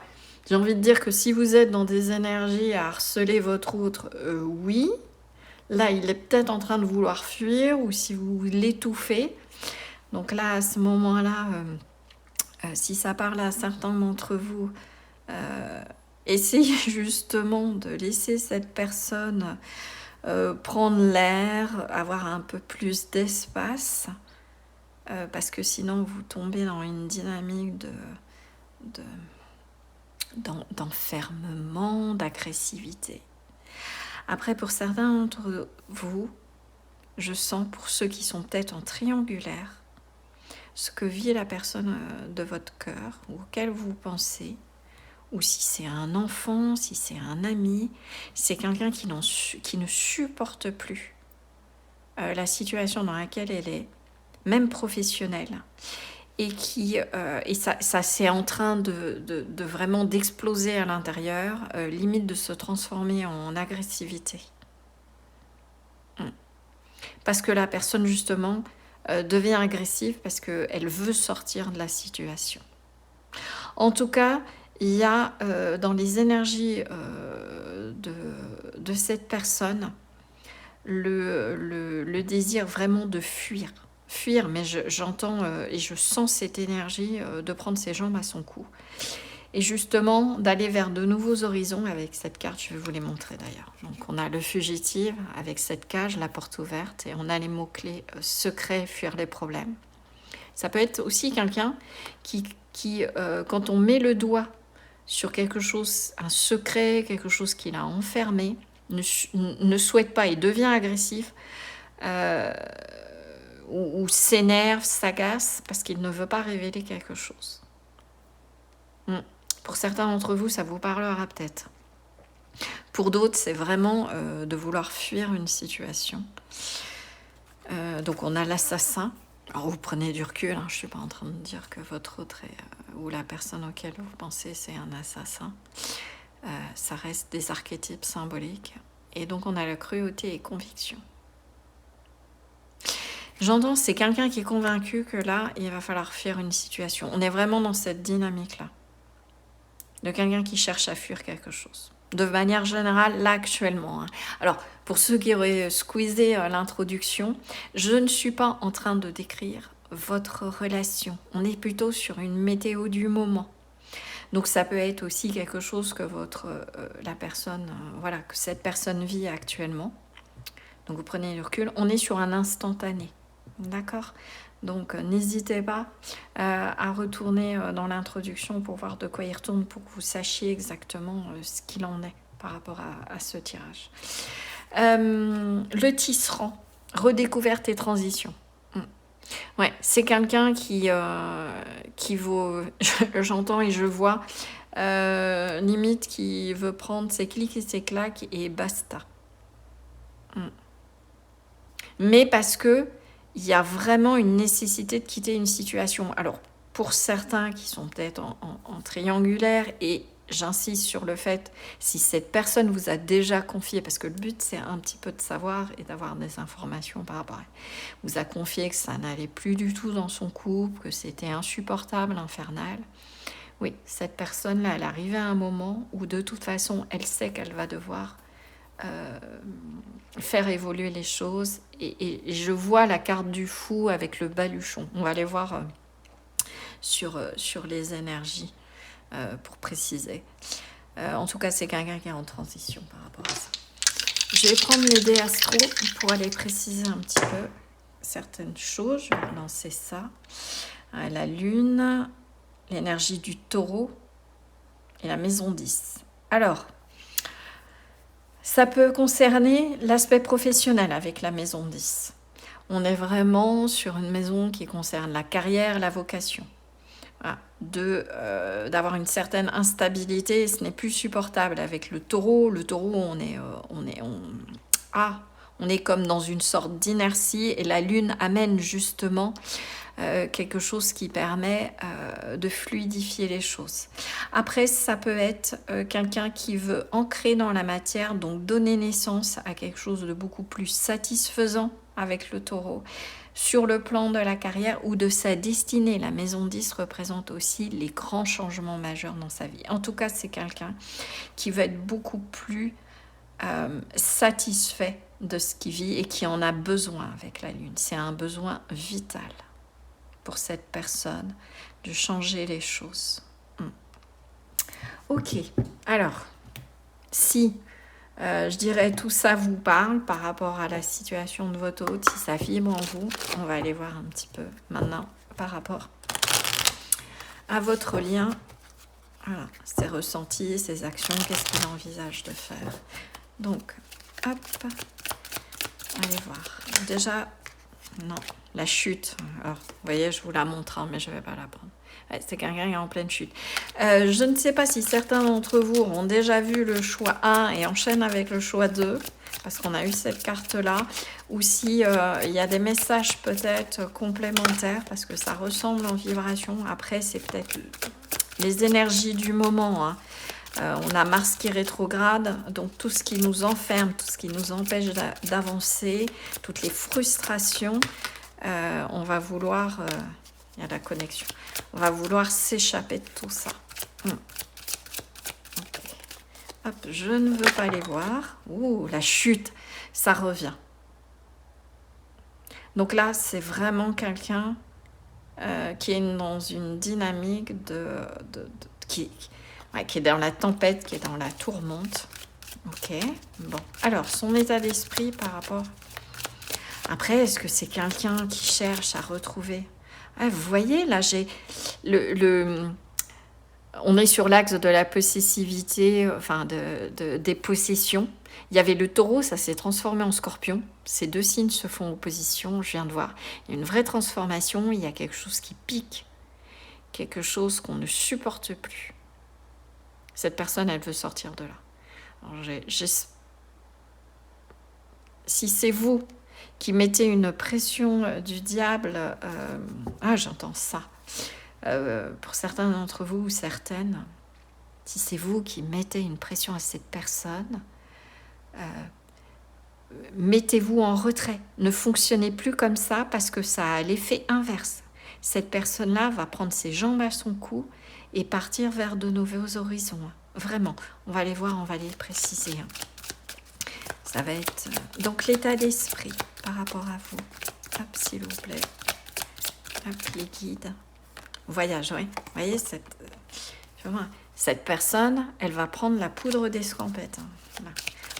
j'ai envie de dire que si vous êtes dans des énergies à harceler votre autre, oui. Là, il est peut-être en train de vouloir fuir, ou si vous l'étouffez. Donc là, à ce moment-là, si ça parle à certains d'entre vous, essayez justement de laisser cette personne prendre l'air, avoir un peu plus d'espace, parce que sinon vous tombez dans une dynamique d'enfermement, d'agressivité. Après, pour certains d'entre vous, je sens pour ceux qui sont peut-être en triangulaire, ce que vit la personne de votre cœur, auquel vous pensez, ou si c'est un enfant, si c'est un ami, c'est quelqu'un qui ne supporte plus la situation dans laquelle elle est, même professionnelle, et ça c'est en train de vraiment d'exploser à l'intérieur, limite de se transformer en agressivité. Parce que la personne justement devient agressive parce qu'elle veut sortir de la situation. En tout cas, il y a dans les énergies de cette personne le désir vraiment de fuir. Fuir, mais j'entends et je sens cette énergie de prendre ses jambes à son cou. et justement d'aller vers de nouveaux horizons avec cette carte. Je vais vous les montrer d'ailleurs. Donc on a le fugitif avec cette cage, la porte ouverte, et on a les mots-clés secret, fuir les problèmes. Ça peut être aussi quelqu'un qui quand on met le doigt sur quelque chose, un secret, quelque chose qu'il a enfermé, ne souhaite pas et devient agressif, ou s'énerve, s'agace, parce qu'il ne veut pas révéler quelque chose. Pour certains d'entre vous, ça vous parlera peut-être. Pour d'autres, c'est vraiment de vouloir fuir une situation. Donc on a l'assassin. Alors vous prenez du recul, hein, je ne suis pas en train de dire que votre autre ou la personne auquel vous pensez c'est un assassin. Ça reste des archétypes symboliques. Et donc on a la cruauté et conviction. J'entends, c'est quelqu'un qui est convaincu que là, il va falloir fuir une situation. On est vraiment dans cette dynamique-là. De quelqu'un qui cherche à fuir quelque chose. De manière générale, là actuellement. Hein. Alors, pour ceux qui auraient squeezé l'introduction, je ne suis pas en train de décrire votre relation. On est plutôt sur une météo du moment. Donc ça peut être aussi quelque chose que la personne, voilà, que cette personne vit actuellement. Donc vous prenez du recul. On est sur un instantané. D'accord ? Donc n'hésitez pas à retourner dans l'introduction pour voir de quoi il retourne, pour que vous sachiez exactement ce qu'il en est par rapport à ce tirage. Le tisserand, redécouverte et transition. Ouais, c'est quelqu'un qui vaut, j'entends et je vois, limite qui veut prendre ses clics et ses claques et basta. Mais parce que il y a vraiment une nécessité de quitter une situation. Alors, pour certains qui sont peut-être en triangulaire, et j'insiste sur le fait, si cette personne vous a déjà confié, parce que le but c'est un petit peu de savoir et d'avoir des informations par rapport à elle, vous a confié que ça n'allait plus du tout dans son couple, que c'était insupportable, infernal. Oui, cette personne-là, elle arrive à un moment où de toute façon, elle sait qu'elle va devoir faire évoluer les choses, et je vois la carte du fou avec le baluchon. On va aller voir sur les énergies pour préciser. En tout cas, c'est quelqu'un qui est en transition par rapport à ça. Je vais prendre les dés astro pour aller préciser un petit peu certaines choses. Je vais lancer ça. La lune, l'énergie du taureau et la maison 10. Alors, ça peut concerner l'aspect professionnel avec la maison 10. On est vraiment sur une maison qui concerne la carrière, la vocation. Voilà. D'avoir une certaine instabilité, ce n'est plus supportable avec le taureau. Le taureau, on est comme dans une sorte d'inertie, et la lune amène justement quelque chose qui permet de fluidifier les choses. Après, ça peut être quelqu'un qui veut ancrer dans la matière, donc donner naissance à quelque chose de beaucoup plus satisfaisant avec le taureau, sur le plan de la carrière ou de sa destinée. La maison 10 représente aussi les grands changements majeurs dans sa vie. En tout cas, c'est quelqu'un qui va être beaucoup plus satisfait de ce qu'il vit et qui en a besoin avec la lune. C'est un besoin vital pour cette personne de changer les choses. Ok, alors, si je dirais tout ça vous parle par rapport à la situation de votre hôte, si ça vibre en vous, on va aller voir un petit peu maintenant par rapport à votre lien, voilà, ses ressentis, ses actions, qu'est-ce qu'il envisage de faire. Donc, hop, allez voir. Déjà, non, la chute. Alors, vous voyez, je vous la montre, hein, mais je ne vais pas la prendre. Ouais, c'est quelqu'un qui est en pleine chute. Je ne sais pas si certains d'entre vous ont déjà vu le choix 1 et enchaînent avec le choix 2, parce qu'on a eu cette carte-là, ou si il y a des messages peut-être complémentaires, parce que ça ressemble en vibration. Après, c'est peut-être les énergies du moment, hein. On a Mars qui rétrograde, donc tout ce qui nous enferme, tout ce qui nous empêche d'avancer, toutes les frustrations, on va vouloir, il y a la connexion, on va vouloir s'échapper de tout ça. Okay. Hop, je ne veux pas les voir. Ouh, la chute, ça revient. Donc là, c'est vraiment quelqu'un qui est dans une dynamique qui Ouais, qui est dans la tempête, qui est dans la tourmente. Ok, bon. Alors, son état d'esprit par rapport... Après, est-ce que c'est quelqu'un qui cherche à retrouver... Ah, vous voyez, là, j'ai... On est sur l'axe de la possessivité, enfin, des possessions. Il y avait le taureau, ça s'est transformé en scorpion. Ces deux signes se font opposition, je viens de voir. Il y a une vraie transformation, il y a quelque chose qui pique, quelque chose qu'on ne supporte plus. Cette personne, elle veut sortir de là. Alors, si c'est vous qui mettez une pression du diable, j'entends ça. Pour certains d'entre vous ou certaines, si c'est vous qui mettez une pression à cette personne, mettez-vous en retrait. Ne fonctionnez plus comme ça parce que ça a l'effet inverse. Cette personne-là va prendre ses jambes à son cou et partir vers de nouveaux horizons. Vraiment, on va les voir, on va les préciser. Ça va être... Donc l'état d'esprit par rapport à vous. Hop, s'il vous plaît. Hop, les guides. Voyage, oui. Vous voyez, cette personne, elle va prendre la poudre d'escampette. Voilà.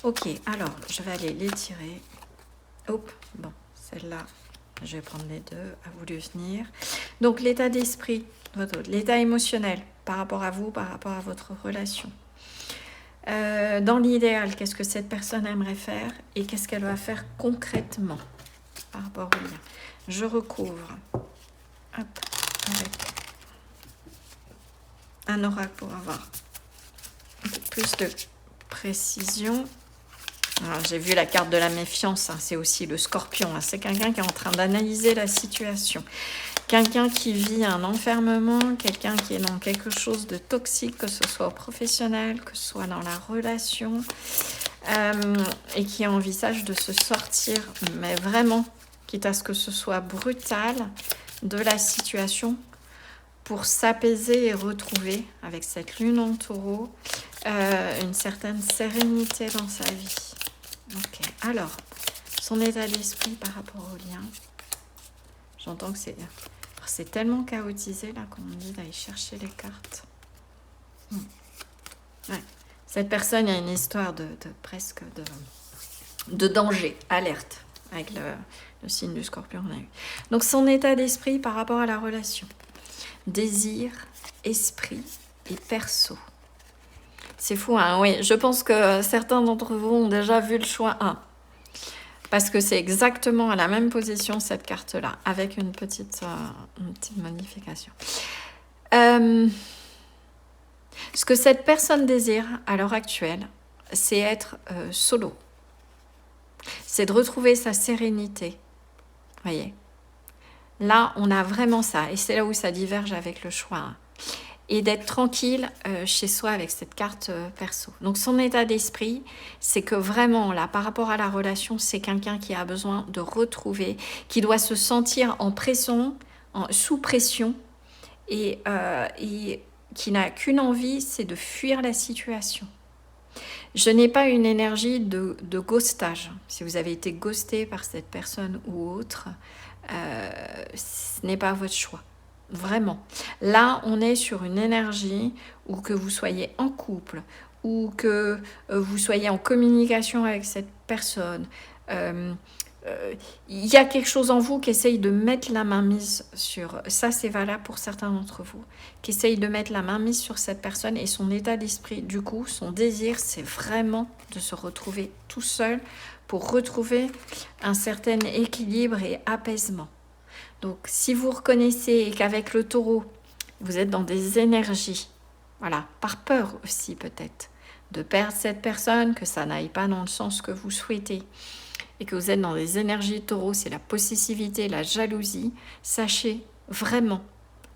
Ok, alors, je vais aller les tirer. Hop, bon, celle-là, je vais prendre les deux, à vous de venir. Donc, l'état d'esprit, l'état émotionnel, par rapport à vous, par rapport à votre relation. Dans l'idéal, qu'est-ce que cette personne aimerait faire et qu'est-ce qu'elle va faire concrètement par rapport au lien. Je recouvre hop, avec un oracle pour avoir un peu plus de précision. J'ai vu la carte de la méfiance, hein, c'est aussi le scorpion. Hein, c'est quelqu'un qui est en train d'analyser la situation. Quelqu'un qui vit un enfermement, quelqu'un qui est dans quelque chose de toxique, que ce soit au professionnel, que ce soit dans la relation, et qui envisage de se sortir, mais vraiment, quitte à ce que ce soit brutal, de la situation pour s'apaiser et retrouver, avec cette lune en taureau, une certaine sérénité dans sa vie. Ok, alors, son état d'esprit par rapport au lien. J'entends que c'est tellement chaotisé là qu'on me dit d'aller chercher les cartes. Ouais. Cette personne a une histoire presque de danger, alerte, avec le signe du scorpion qu'on a eu. Donc son état d'esprit par rapport à la relation. Désir, esprit et perso. C'est fou, hein, oui. Je pense que certains d'entre vous ont déjà vu le choix 1. Parce que c'est exactement à la même position, cette carte-là, avec une petite modification. Ce que cette personne désire à l'heure actuelle, c'est être solo. C'est de retrouver sa sérénité. Voyez. Là, on a vraiment ça. Et c'est là où ça diverge avec le choix 1. Et d'être tranquille chez soi avec cette carte perso. Donc son état d'esprit, c'est que vraiment, là, par rapport à la relation, c'est quelqu'un qui a besoin de retrouver, qui doit se sentir en pression, sous pression, et qui n'a qu'une envie, c'est de fuir la situation. Je n'ai pas une énergie de ghostage. Si vous avez été ghosté par cette personne ou autre, ce n'est pas votre choix. Vraiment. Là, on est sur une énergie où que vous soyez en couple, ou que vous soyez en communication avec cette personne. Il y a quelque chose en vous qui essaye de mettre la main mise sur... Ça, c'est valable pour certains d'entre vous. Qui essaye de mettre la main mise sur cette personne et son état d'esprit. Du coup, son désir, c'est vraiment de se retrouver tout seul pour retrouver un certain équilibre et apaisement. Donc, si vous reconnaissez et qu'avec le taureau, vous êtes dans des énergies, voilà, par peur aussi peut-être, de perdre cette personne, que ça n'aille pas dans le sens que vous souhaitez, et que vous êtes dans des énergies taureau, c'est la possessivité, la jalousie, sachez vraiment,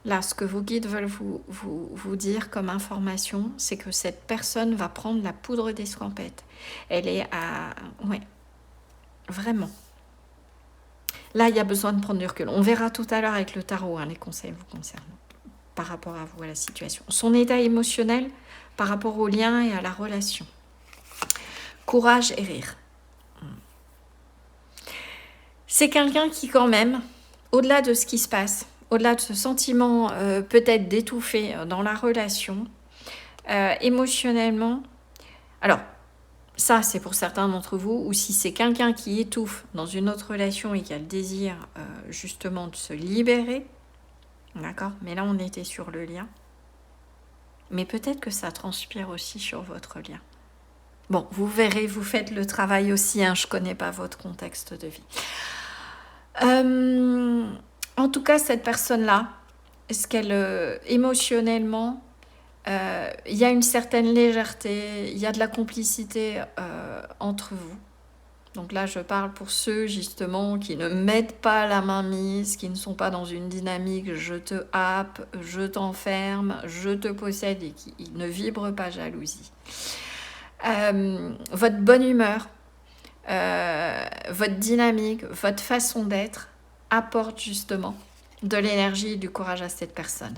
là, ce que vos guides veulent vous dire comme information, c'est que cette personne va prendre la poudre d'escampette. Elle est à... Ouais, vraiment. Là, il y a besoin de prendre du recul. On verra tout à l'heure avec le tarot, hein, les conseils vous concernant, par rapport à vous, à la situation. Son état émotionnel par rapport au lien et à la relation. Courage et rire. C'est quelqu'un qui, quand même, au-delà de ce qui se passe, au-delà de ce sentiment peut-être d'étouffer dans la relation, Émotionnellement, alors, ça, c'est pour certains d'entre vous, ou si c'est quelqu'un qui étouffe dans une autre relation et qui a le désir justement de se libérer, d'accord? Mais là, on était sur le lien. Mais peut-être que ça transpire aussi sur votre lien. Bon, vous verrez, vous faites le travail aussi, hein, je ne connais pas votre contexte de vie. En tout cas, cette personne-là, est-ce qu'elle, émotionnellement, il y a une certaine légèreté, il y a de la complicité entre vous. Donc là, je parle pour ceux justement qui ne mettent pas la main mise, qui ne sont pas dans une dynamique je te happe, je t'enferme, je te possède et qui ne vibrent pas jalousie. Votre bonne humeur, votre dynamique, votre façon d'être apporte justement de l'énergie et du courage à cette personne.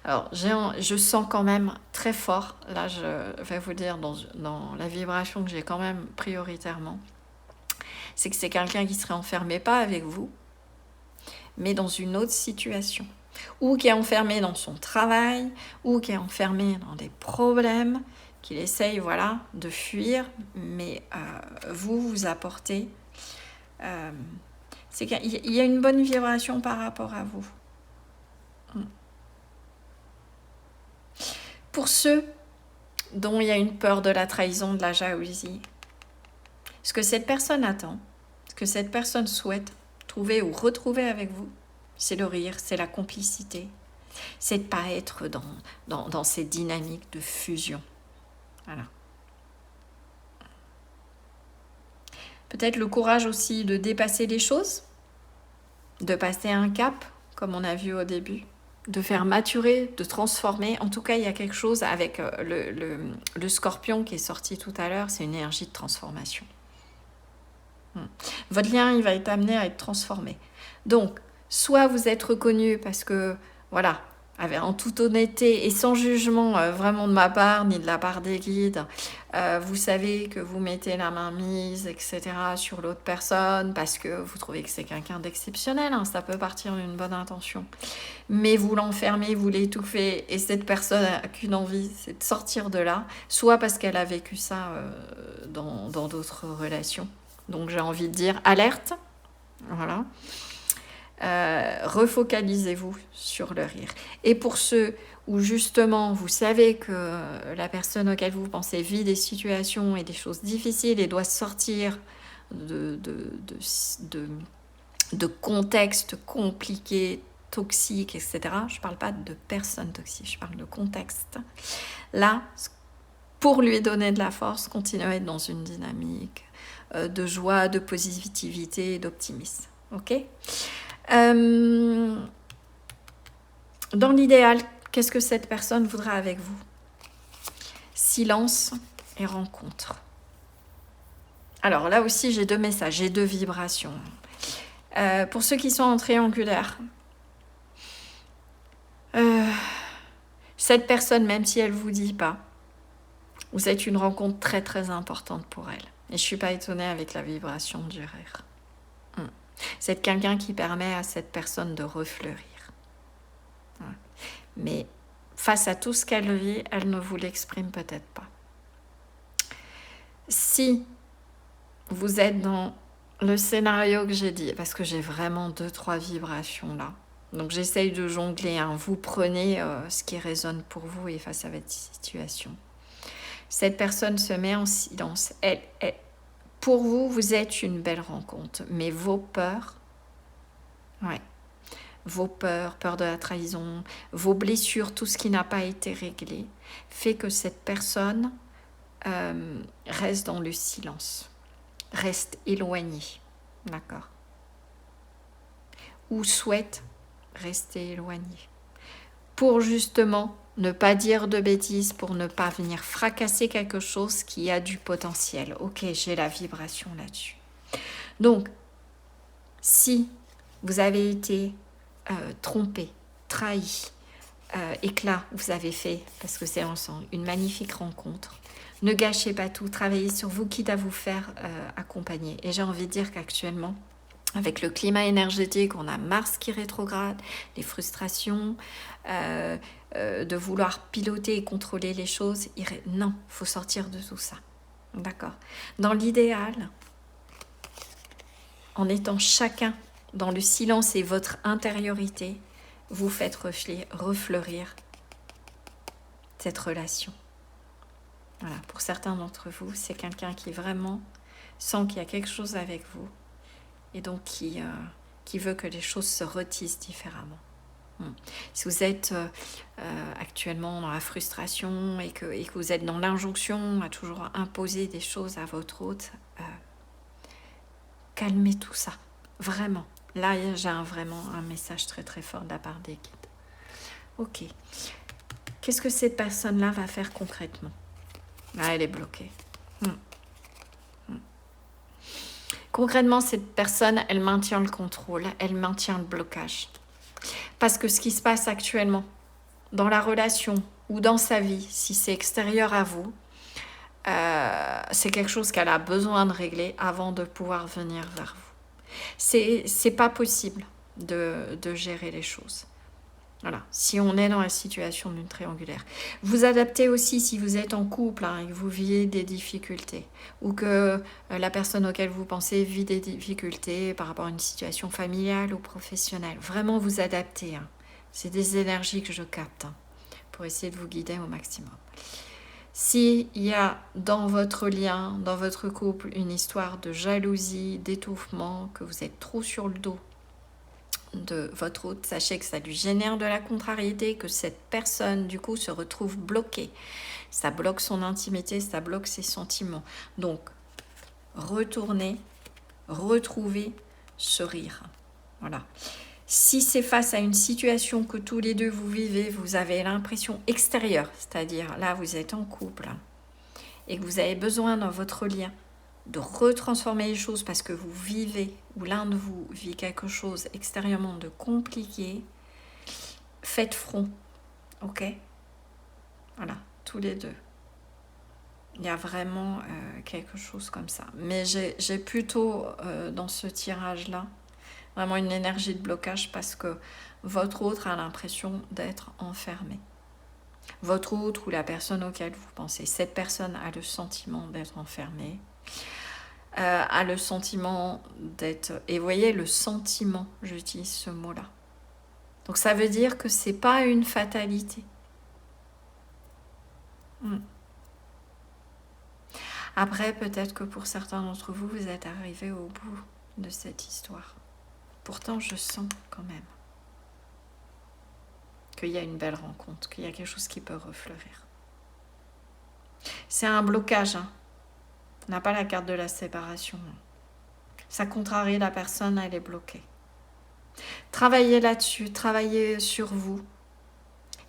Alors, je sens quand même très fort, là je vais vous dire dans la vibration que j'ai quand même prioritairement, c'est que c'est quelqu'un qui serait enfermé pas avec vous, mais dans une autre situation, ou qui est enfermé dans son travail, ou qui est enfermé dans des problèmes, qu'il essaye voilà, de fuir, mais vous apportez. C'est qu'il y a une bonne vibration par rapport à vous. Pour ceux dont il y a une peur de la trahison, de la jalousie, ce que cette personne attend, ce que cette personne souhaite trouver ou retrouver avec vous, c'est le rire, c'est la complicité, c'est de ne pas être dans ces dynamiques de fusion. Voilà. Peut-être le courage aussi de dépasser les choses, de passer un cap, comme on a vu au début, de faire maturer, de transformer. En tout cas, il y a quelque chose avec le scorpion qui est sorti tout à l'heure, c'est une énergie de transformation. Votre lien, il va être amené à être transformé. Donc, soit vous êtes reconnu parce que, voilà, en toute honnêteté et sans jugement vraiment de ma part, ni de la part des guides, vous savez que vous mettez la main mise, etc. sur l'autre personne parce que vous trouvez que c'est quelqu'un d'exceptionnel, hein, ça peut partir d'une bonne intention. Mais vous l'enfermez, vous l'étouffez et cette personne n'a qu'une envie, c'est de sortir de là, soit parce qu'elle a vécu ça dans d'autres relations. Donc j'ai envie de dire alerte, voilà. Refocalisez-vous sur le rire. Et pour ceux où justement vous savez que la personne auquel vous pensez vit des situations et des choses difficiles et doit sortir de contextes compliqués, toxiques, etc. Je ne parle pas de personnes toxiques, je parle de contexte. Là, pour lui donner de la force, continuez à être dans une dynamique de joie, de positivité, d'optimisme. Ok ? Dans l'idéal, qu'est-ce que cette personne voudra avec vous? Silence et rencontre. Alors là aussi, j'ai 2 messages, j'ai 2 vibrations. Pour ceux qui sont en triangulaire, cette personne, même si elle ne vous dit pas, vous êtes une rencontre très très importante pour elle. Et je ne suis pas étonnée avec la vibration du rire. C'est quelqu'un qui permet à cette personne de refleurir. Mais face à tout ce qu'elle vit, elle ne vous l'exprime peut-être pas. Si vous êtes dans le scénario que j'ai dit, parce que j'ai vraiment 2-3 vibrations là, donc j'essaye de jongler, hein. Vous prenez ce qui résonne pour vous et face à votre situation. Cette personne se met en silence. Pour vous, vous êtes une belle rencontre, mais vos peurs, vos peurs, peur de la trahison, vos blessures, tout ce qui n'a pas été réglé, fait que cette personne reste dans le silence, reste éloignée, d'accord? Ou souhaite rester éloignée, pour justement ne pas dire de bêtises, pour ne pas venir fracasser quelque chose qui a du potentiel. Ok, j'ai la vibration là-dessus. Donc, si vous avez été trompé, trahi, et que là, vous avez fait, parce que c'est ensemble, une magnifique rencontre, ne gâchez pas tout, travaillez sur vous, quitte à vous faire accompagner. Et j'ai envie de dire qu'actuellement, avec le climat énergétique, on a Mars qui rétrograde, les frustrations, de vouloir piloter et contrôler les choses. Non, il faut sortir de tout ça. D'accord. Dans l'idéal, en étant chacun dans le silence et votre intériorité, vous faites refleurir cette relation. Voilà, pour certains d'entre vous, c'est quelqu'un qui vraiment sent qu'il y a quelque chose avec vous et donc qui veut que les choses se retissent différemment. Si vous êtes actuellement dans la frustration et que vous êtes dans l'injonction à toujours imposer des choses à votre hôte, calmez tout ça, vraiment. Là, j'ai vraiment un message très très fort de la part des guides. Ok. Qu'est-ce que cette personne-là va faire concrètement? Là, elle est bloquée. Concrètement, cette personne, elle maintient le contrôle, elle maintient le blocage. Parce que ce qui se passe actuellement, dans la relation ou dans sa vie, si c'est extérieur à vous, c'est quelque chose qu'elle a besoin de régler avant de pouvoir venir vers vous. C'est pas possible de gérer les choses. Voilà, si on est dans la situation d'une triangulaire. Vous adaptez aussi si vous êtes en couple et que vous vivez des difficultés ou que la personne auquel vous pensez vit des difficultés par rapport à une situation familiale ou professionnelle. Vraiment vous adaptez. C'est des énergies que je capte pour essayer de vous guider au maximum. S'il y a dans votre lien, dans votre couple, une histoire de jalousie, d'étouffement, que vous êtes trop sur le dos de votre hôte, sachez que ça lui génère de la contrariété, que cette personne du coup se retrouve bloquée. Ça bloque son intimité, ça bloque ses sentiments. Donc, retournez, retrouvez ce rire. Voilà. Si c'est face à une situation que tous les deux vous vivez, vous avez l'impression extérieure, c'est-à-dire là vous êtes en couple et que vous avez besoin dans votre lien de retransformer les choses parce que vous vivez ou l'un de vous vit quelque chose extérieurement de compliqué, faites front, ok? Voilà, tous les deux. Il y a vraiment quelque chose comme ça. Mais j'ai plutôt dans ce tirage-là vraiment une énergie de blocage parce que votre autre a l'impression d'être enfermé. Votre autre ou la personne auquel vous pensez, cette personne a le sentiment d'être enfermée. A le sentiment d'être... Et vous voyez, le sentiment, j'utilise ce mot-là. Donc ça veut dire que c'est pas une fatalité. Après, peut-être que pour certains d'entre vous, vous êtes arrivés au bout de cette histoire. Pourtant, je sens quand même qu'il y a une belle rencontre, qu'il y a quelque chose qui peut refleurir. C'est un blocage, On n'a pas la carte de la séparation. Ça contrarie la personne, elle est bloquée. Travaillez là-dessus, travaillez sur vous.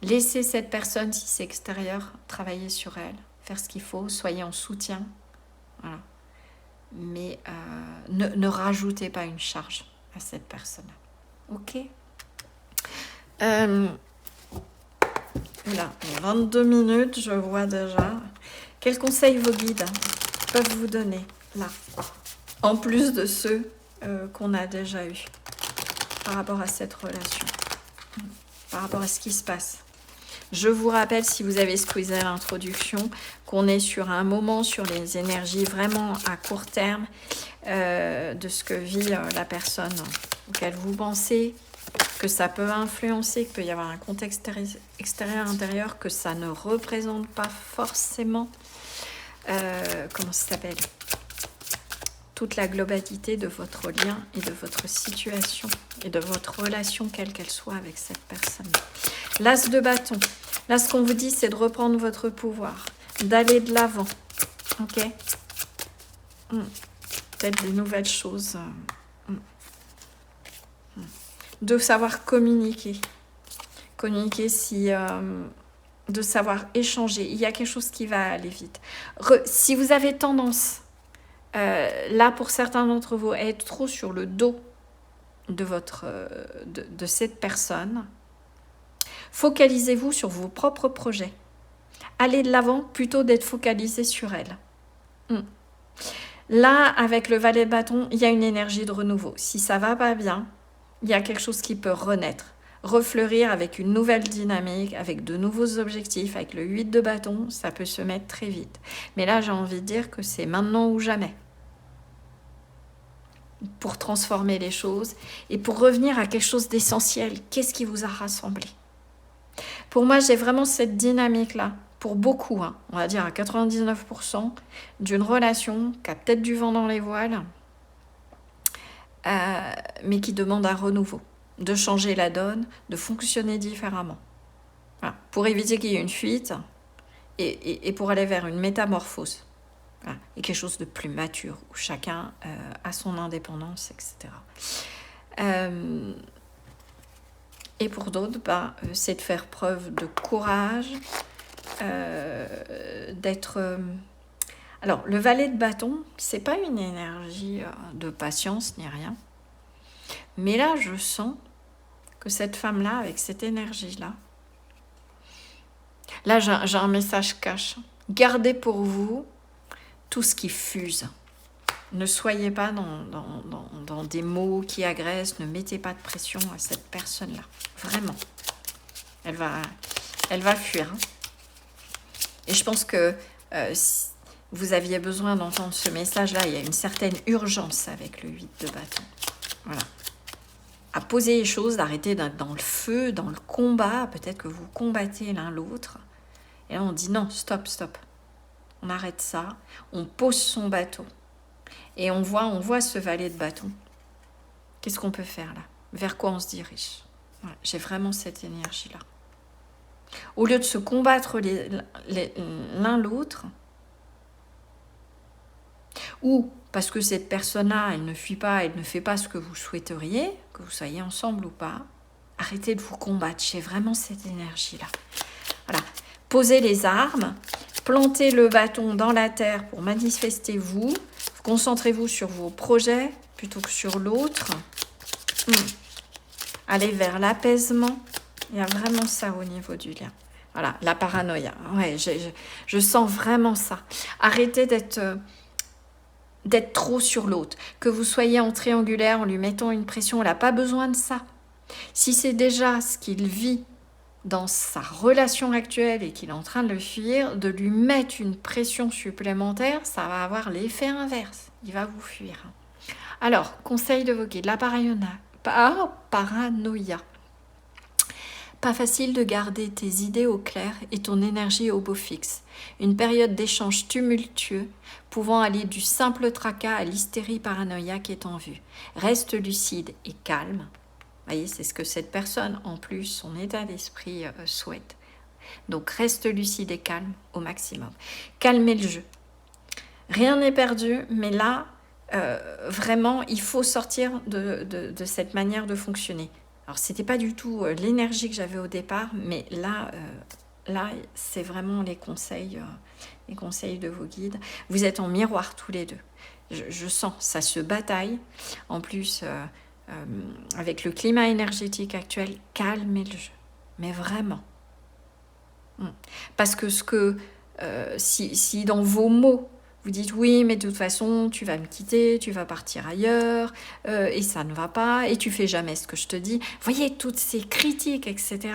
Laissez cette personne, si c'est extérieur, travailler sur elle, faire ce qu'il faut, soyez en soutien. Voilà. Mais ne rajoutez pas une charge à cette personne. Ok. Là, 22 minutes, je vois déjà. Quels conseils vos guides peuvent vous donner là, en plus de ceux qu'on a déjà eus par rapport à cette relation, par rapport à ce qui se passe. Je vous rappelle, si vous avez squeezé l'introduction, qu'on est sur un moment, sur les énergies vraiment à court terme de ce que vit la personne auquel vous pensez, que ça peut influencer, qu'il peut y avoir un contexte extérieur, que ça ne représente pas forcément, comment ça s'appelle, toute la globalité de votre lien et de votre situation et de votre relation, quelle qu'elle soit avec cette personne. L'as de bâton. Là, ce qu'on vous dit, c'est de reprendre votre pouvoir, d'aller de l'avant. Ok? Peut-être des nouvelles choses. De savoir communiquer. Communiquer si... de savoir échanger. Il y a quelque chose qui va aller vite. Si vous avez tendance, là, pour certains d'entre vous, à être trop sur le dos de cette personne, focalisez-vous sur vos propres projets. Allez de l'avant plutôt d'être focalisé sur elle. Là, avec le valet de bâton, il y a une énergie de renouveau. Si ça va pas bien, il y a quelque chose qui peut renaître. refleurir avec une nouvelle dynamique, avec de nouveaux objectifs, avec le 8 de bâton, ça peut se mettre très vite. Mais là, j'ai envie de dire que c'est maintenant ou jamais pour transformer les choses et pour revenir à quelque chose d'essentiel. Qu'est-ce qui vous a rassemblé? Pour moi, j'ai vraiment cette dynamique-là, pour beaucoup, hein, on va dire à 99%, d'une relation qui a peut-être du vent dans les voiles, mais qui demande un renouveau, de changer la donne, de fonctionner différemment. Voilà, pour éviter qu'il y ait une fuite et pour aller vers une métamorphose. Voilà, et quelque chose de plus mature, où chacun a son indépendance, etc. Et pour d'autres, c'est de faire preuve de courage, d'être... Alors, le valet de bâton, c'est pas une énergie de patience ni rien. Mais là, je sens que cette femme-là, avec cette énergie-là, là, j'ai un message cash. Gardez pour vous tout ce qui fuse. Ne soyez pas dans des mots qui agressent, ne mettez pas de pression à cette personne-là. Vraiment. Elle va fuir. Hein. Et je pense que si vous aviez besoin d'entendre ce message-là, il y a une certaine urgence avec le 8 de bâton. Voilà. À poser les choses, d'arrêter d'être dans le feu, dans le combat. Peut-être que vous combattez l'un l'autre. Et là, on dit non, stop. On arrête ça. On pose son bateau. Et on voit ce valet de bâton. Qu'est-ce qu'on peut faire là? Vers quoi on se dirige? Voilà, j'ai vraiment cette énergie-là. Au lieu de se combattre l'un l'autre, ou parce que cette personne-là, elle ne fuit pas, elle ne fait pas ce que vous souhaiteriez, que vous soyez ensemble ou pas, arrêtez de vous combattre. J'ai vraiment cette énergie-là. Voilà. Posez les armes, plantez le bâton dans la terre pour manifester vous. Concentrez-vous sur vos projets plutôt que sur l'autre. Allez vers l'apaisement. Il y a vraiment ça au niveau du lien. Voilà, la paranoïa. Ouais, je sens vraiment ça. Arrêtez d'être trop sur l'autre. Que vous soyez en triangulaire en lui mettant une pression, elle n'a pas besoin de ça. Si c'est déjà ce qu'il vit dans sa relation actuelle et qu'il est en train de le fuir, de lui mettre une pression supplémentaire, ça va avoir l'effet inverse. Il va vous fuir. Alors, conseil de vos guides, la paranoïa. Pas facile de garder tes idées au clair et ton énergie au beau fixe. Une période d'échange tumultueux, pouvant aller du simple tracas à l'hystérie paranoïaque est en vue. Reste lucide et calme. Vous voyez, c'est ce que cette personne, en plus, son état d'esprit souhaite. Donc, reste lucide et calme au maximum. Calmez le jeu. Rien n'est perdu, mais là, vraiment, il faut sortir de cette manière de fonctionner. Alors, ce n'était pas du tout l'énergie que j'avais au départ, mais là, c'est vraiment les conseils de vos guides. Vous êtes en miroir tous les deux. Je sens, ça se bataille. En plus... avec le climat énergétique actuel, calmez le jeu, mais vraiment. Parce que si dans vos mots, vous dites oui, mais de toute façon, tu vas me quitter, tu vas partir ailleurs, et ça ne va pas, et tu fais jamais ce que je te dis. Voyez, toutes ces critiques, etc.,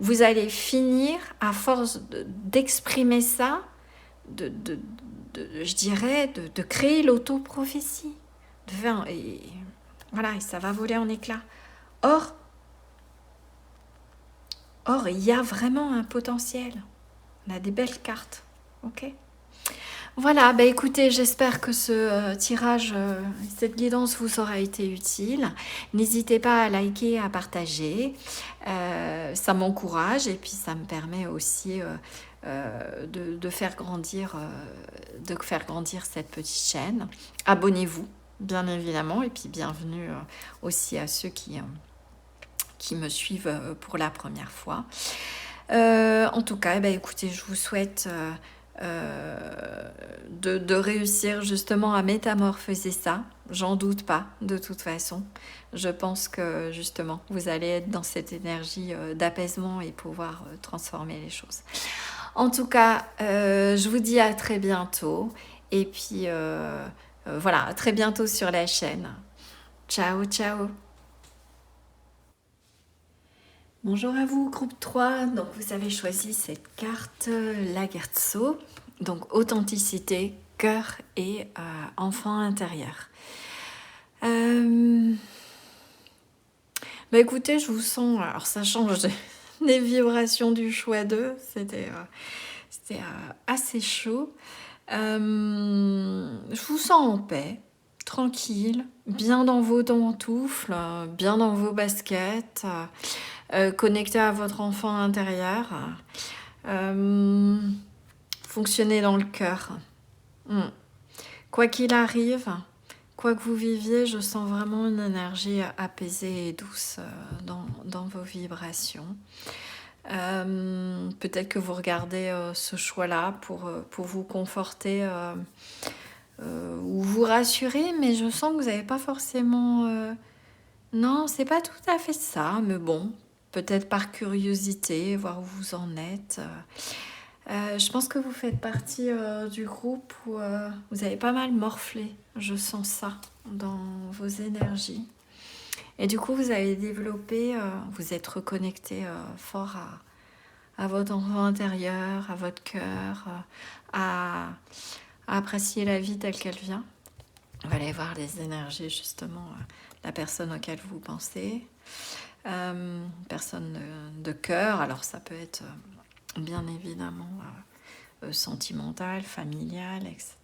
vous allez finir, à force d'exprimer ça, je dirais, de créer l'autoprophétie. Voilà, et ça va voler en éclats. Or, il y a vraiment un potentiel. On a des belles cartes. Ok ? Voilà, écoutez, j'espère que ce tirage, cette guidance vous aura été utile. N'hésitez pas à liker, à partager. Ça m'encourage et puis ça me permet aussi de faire grandir cette petite chaîne. Abonnez-vous, bien évidemment, et puis bienvenue aussi à ceux qui me suivent pour la première fois. En tout cas, écoutez, je vous souhaite de réussir justement à métamorphoser ça. J'en doute pas, de toute façon. Je pense que justement, vous allez être dans cette énergie d'apaisement et pouvoir transformer les choses. En tout cas, je vous dis à très bientôt. Et puis, voilà, à très bientôt sur la chaîne. Ciao, ciao! Bonjour à vous, groupe 3. Donc, vous avez choisi cette carte, Lagerzo. Donc, authenticité, cœur et enfant intérieur. Bah écoutez, je vous sens... Alors, ça change des vibrations du choix 2. C'était assez chaud. Je vous sens en paix, tranquille, bien dans vos pantoufles, bien dans vos baskets, connecté à votre enfant intérieur, fonctionner dans le cœur. Quoi qu'il arrive, quoi que vous viviez, je sens vraiment une énergie apaisée et douce dans vos vibrations. Peut-être que vous regardez ce choix-là pour vous conforter ou vous rassurer, mais je sens que vous n'avez pas forcément... Non, c'est pas tout à fait ça, mais bon, peut-être par curiosité, voir où vous en êtes. Je pense que vous faites partie du groupe où vous avez pas mal morflé. Je sens ça dans vos énergies. Et du coup, vous avez développé, vous êtes reconnecté fort à votre enfant intérieur, à votre cœur, à apprécier la vie telle qu'elle vient. Vous allez voir les énergies, justement, la personne auquel vous pensez. Personne de cœur, alors ça peut être bien évidemment sentimental, familial, etc.,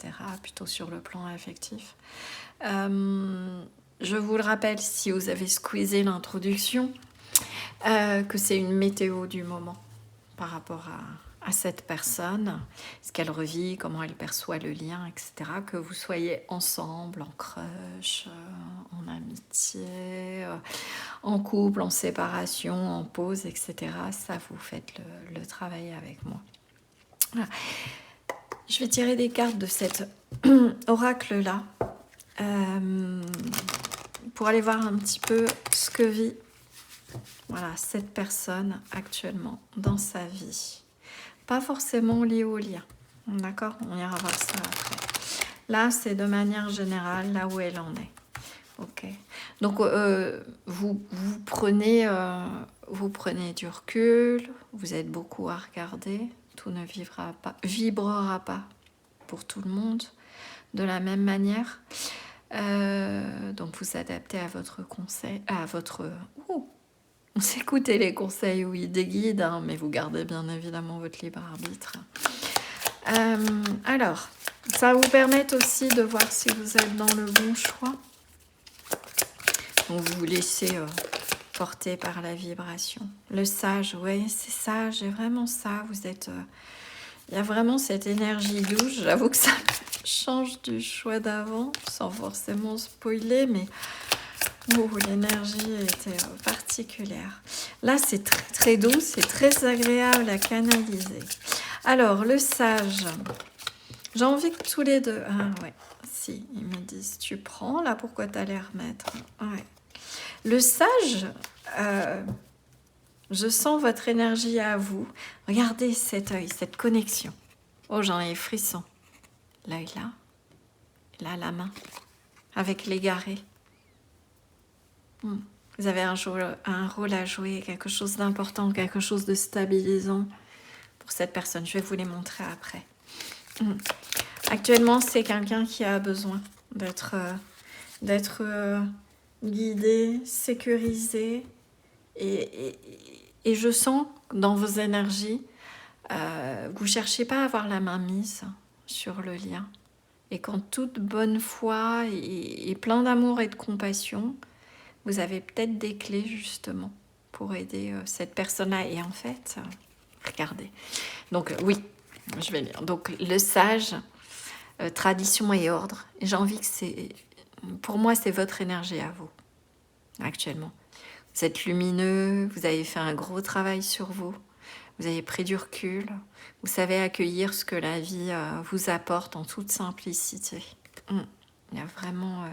plutôt sur le plan affectif. Je vous le rappelle, si vous avez squeezé l'introduction, que c'est une météo du moment par rapport à cette personne, ce qu'elle revit, comment elle perçoit le lien, etc. Que vous soyez ensemble, en crush, en amitié, en couple, en séparation, en pause, etc. Ça, vous faites le travail avec moi. Voilà. Je vais tirer des cartes de cet oracle-là pour aller voir un petit peu ce que vit cette personne actuellement dans sa vie. Pas forcément lié au lien, d'accord? On ira voir ça après. Là, c'est de manière générale, là où elle en est. Ok. Donc, vous prenez du recul, vous êtes beaucoup à regarder, tout ne vibrera pas pour tout le monde de la même manière. Donc, vous adaptez à votre conseil, à votre... On s'écoutez les conseils, oui, des guides, hein, mais vous gardez bien évidemment votre libre arbitre. Alors, ça va vous permettre aussi de voir si vous êtes dans le bon choix. Donc, vous vous laissez porter par la vibration. Le sage, oui, c'est ça, j'ai vraiment ça. Vous êtes... il y a vraiment cette énergie douce. J'avoue que ça change du choix d'avant, sans forcément spoiler, mais... l'énergie était particulière. Là, c'est très très doux, c'est très agréable à canaliser. Alors, le sage, j'ai envie que tous les deux... Ah ouais, si, ils me disent, tu prends, là, pourquoi t'allais remettre? Ouais. Le sage, je sens votre énergie à vous. Regardez cet œil, cette connexion. Oh, j'en ai frisson. L'œil là, là, la main, avec l'égaré. Vous avez un rôle à jouer, quelque chose d'important, quelque chose de stabilisant pour cette personne. Je vais vous les montrer après. Actuellement, c'est quelqu'un qui a besoin d'être guidé, sécurisé. Et je sens dans vos énergies, vous ne cherchez pas à avoir la main mise sur le lien. Et qu'en toute bonne foi et plein d'amour et de compassion, vous avez peut-être des clés justement pour aider cette personne-là. Et en fait, regardez. Donc oui, je vais lire. Donc le sage, tradition et ordre. Et j'ai envie que c'est... Pour moi, c'est votre énergie à vous, actuellement. Vous êtes lumineux, vous avez fait un gros travail sur vous. Vous avez pris du recul. Vous savez accueillir ce que la vie vous apporte en toute simplicité. Il y a vraiment...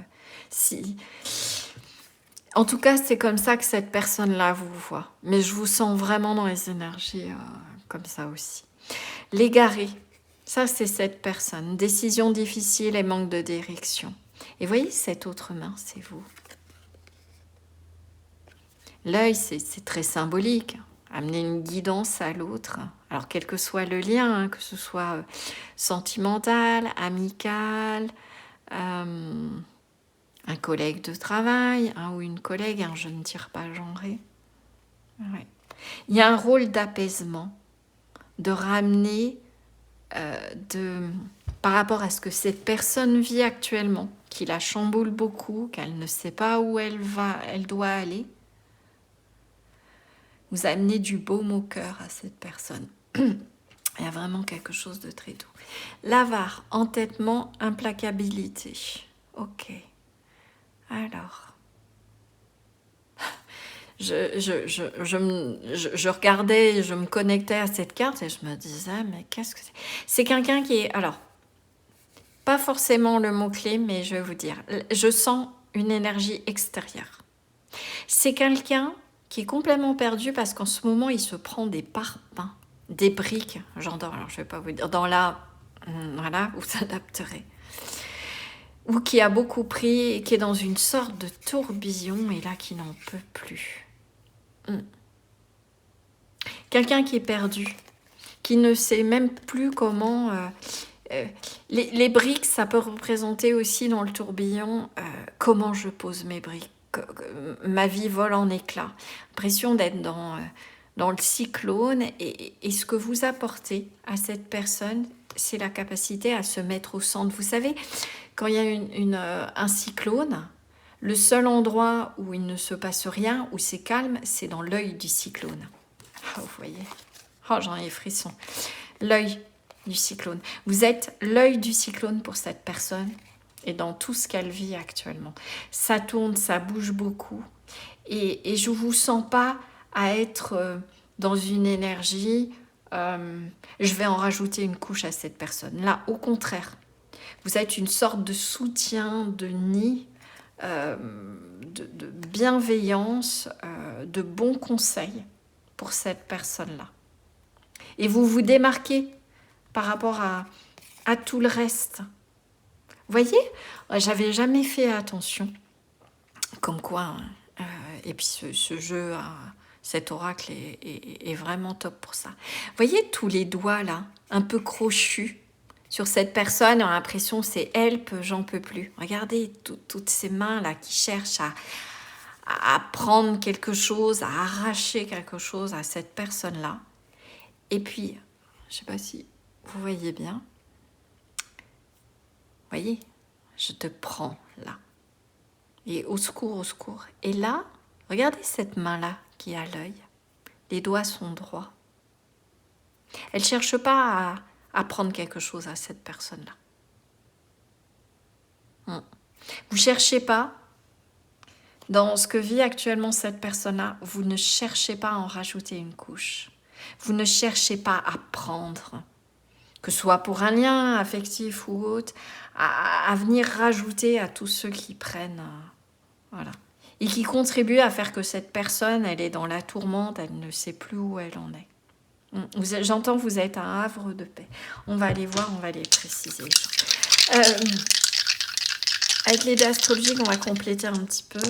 En tout cas, c'est comme ça que cette personne-là vous voit. Mais je vous sens vraiment dans les énergies comme ça aussi. L'égaré, ça c'est cette personne. Décision difficile et manque de direction. Et voyez, cette autre main, c'est vous. L'œil, c'est très symbolique. Amener une guidance à l'autre. Alors, quel que soit le lien, hein, que ce soit sentimental, amical, un collègue de travail, ou une collègue, je ne tire pas genré. Ouais. Il y a un rôle d'apaisement, de ramener par rapport à ce que cette personne vit actuellement, qui la chamboule beaucoup, qu'elle ne sait pas où elle doit aller. Vous amenez du baume au cœur à cette personne. Il y a vraiment quelque chose de très doux. L'avare, entêtement, implacabilité. Ok. Alors, je regardais, je me connectais à cette carte et je me disais, mais qu'est-ce que c'est? C'est quelqu'un qui est... Alors, pas forcément le mot-clé, mais je vais vous dire. Je sens une énergie extérieure. C'est quelqu'un qui est complètement perdu parce qu'en ce moment, il se prend des parpaings, des briques, j'entends, alors je ne vais pas vous dire, dans la... Voilà, vous adapterez. Ou qui a beaucoup pris et qui est dans une sorte de tourbillon et là, qui n'en peut plus. Quelqu'un qui est perdu, qui ne sait même plus comment... les briques, ça peut représenter aussi dans le tourbillon comment je pose mes briques. Ma vie vole en éclats. L'impression d'être dans le cyclone et ce que vous apportez à cette personne, c'est la capacité à se mettre au centre. Vous savez, quand il y a un cyclone, le seul endroit où il ne se passe rien, où c'est calme, c'est dans l'œil du cyclone. Oh, vous voyez, j'en ai frisson. L'œil du cyclone. Vous êtes l'œil du cyclone pour cette personne et dans tout ce qu'elle vit actuellement. Ça tourne, ça bouge beaucoup et je ne vous sens pas à être dans une énergie je vais en rajouter une couche à cette personne. Là, au contraire, vous êtes une sorte de soutien, de nid, de bienveillance, de bons conseils pour cette personne-là. Et vous vous démarquez par rapport à tout le reste. Vous voyez, j'avais jamais fait attention. Comme quoi, et puis ce jeu, cet oracle est vraiment top pour ça. Vous voyez tous les doigts là, un peu crochus sur cette personne, on a l'impression c'est help, j'en peux plus. Regardez toutes ces mains là qui cherchent à prendre quelque chose, à arracher quelque chose à cette personne-là. Et puis, je ne sais pas si vous voyez bien. Vous voyez, je te prends là. Et au secours, au secours. Et là, regardez cette main-là qui a l'œil. Les doigts sont droits. Elle ne cherche pas à prendre quelque chose à cette personne-là. Vous ne cherchez pas, dans ce que vit actuellement cette personne-là, vous ne cherchez pas à en rajouter une couche. Vous ne cherchez pas à prendre, que ce soit pour un lien affectif ou autre, à venir rajouter à tous ceux qui prennent, voilà, et qui contribuent à faire que cette personne, elle est dans la tourmente, elle ne sait plus où elle en est. J'entends, vous êtes un havre de paix. On va aller voir, on va aller préciser. Avec les dés astrologiques, on va compléter un petit peu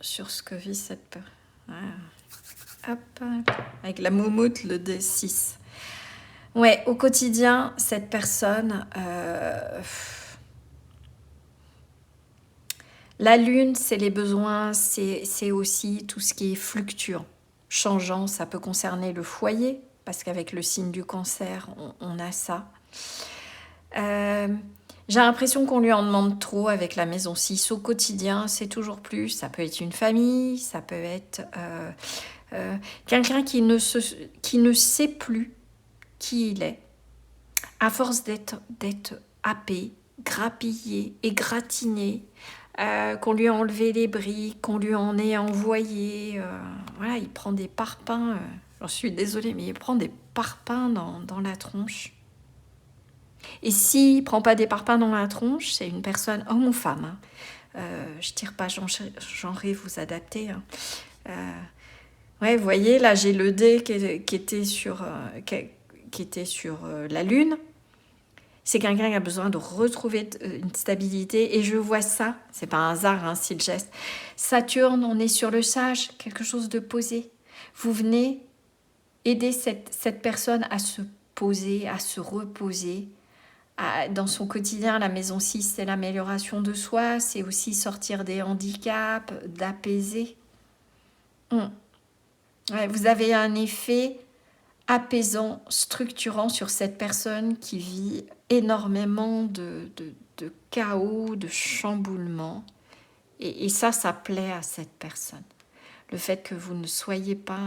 sur ce que vit cette personne. Hop, avec la moumoute, le D6. Ouais, au quotidien, cette personne... la lune, c'est les besoins, c'est aussi tout ce qui est fluctuant, changeant. Ça peut concerner le foyer, parce qu'avec le signe du cancer, on a ça. J'ai l'impression qu'on lui en demande trop avec la maison 6. Au quotidien, c'est toujours plus. Ça peut être une famille, ça peut être quelqu'un qui ne sait plus qui il est, à force d'être happé, grappillé, égratigné, qu'on lui a enlevé les briques, qu'on lui en ait envoyé. Voilà, il prend des parpaings, j'en suis désolée, mais il prend des parpaings dans la tronche. Et s'il ne prend pas des parpaings dans la tronche, c'est une personne, homme ou femme. Je ne tire pas genré, vous adaptez. Ouais, vous voyez, là j'ai le dé qui était sur la lune. C'est quelqu'un qui a besoin de retrouver une stabilité. Et je vois ça, c'est pas un hasard hein, si le geste. Saturne, on est sur le sage, quelque chose de posé. Vous venez aider cette personne à se poser, à se reposer. Dans son quotidien, la maison 6, c'est l'amélioration de soi, c'est aussi sortir des handicaps, d'apaiser. Ouais, vous avez un effet apaisant, structurant sur cette personne qui vit énormément de chaos, de chamboulement. Et ça plaît à cette personne. Le fait que vous ne soyez pas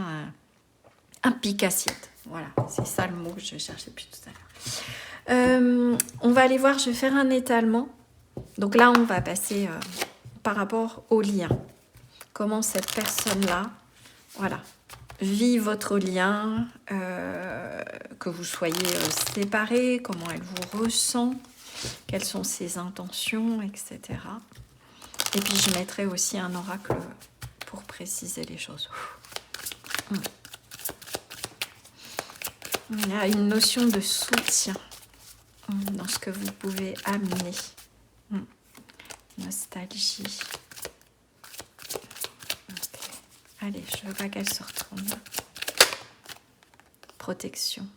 un pique-assiette. Voilà, c'est ça le mot que je cherchais depuis tout à l'heure. On va aller voir, je vais faire un étalement. Donc là, on va passer par rapport au lien. Comment cette personne-là, voilà, vit votre lien, que vous soyez séparés, comment elle vous ressent, quelles sont ses intentions, etc. Et puis je mettrai aussi un oracle pour préciser les choses. Il y a une notion de soutien dans ce que vous pouvez amener. Nostalgie. Okay. Allez, je veux pas qu'elle se retourne. Protection.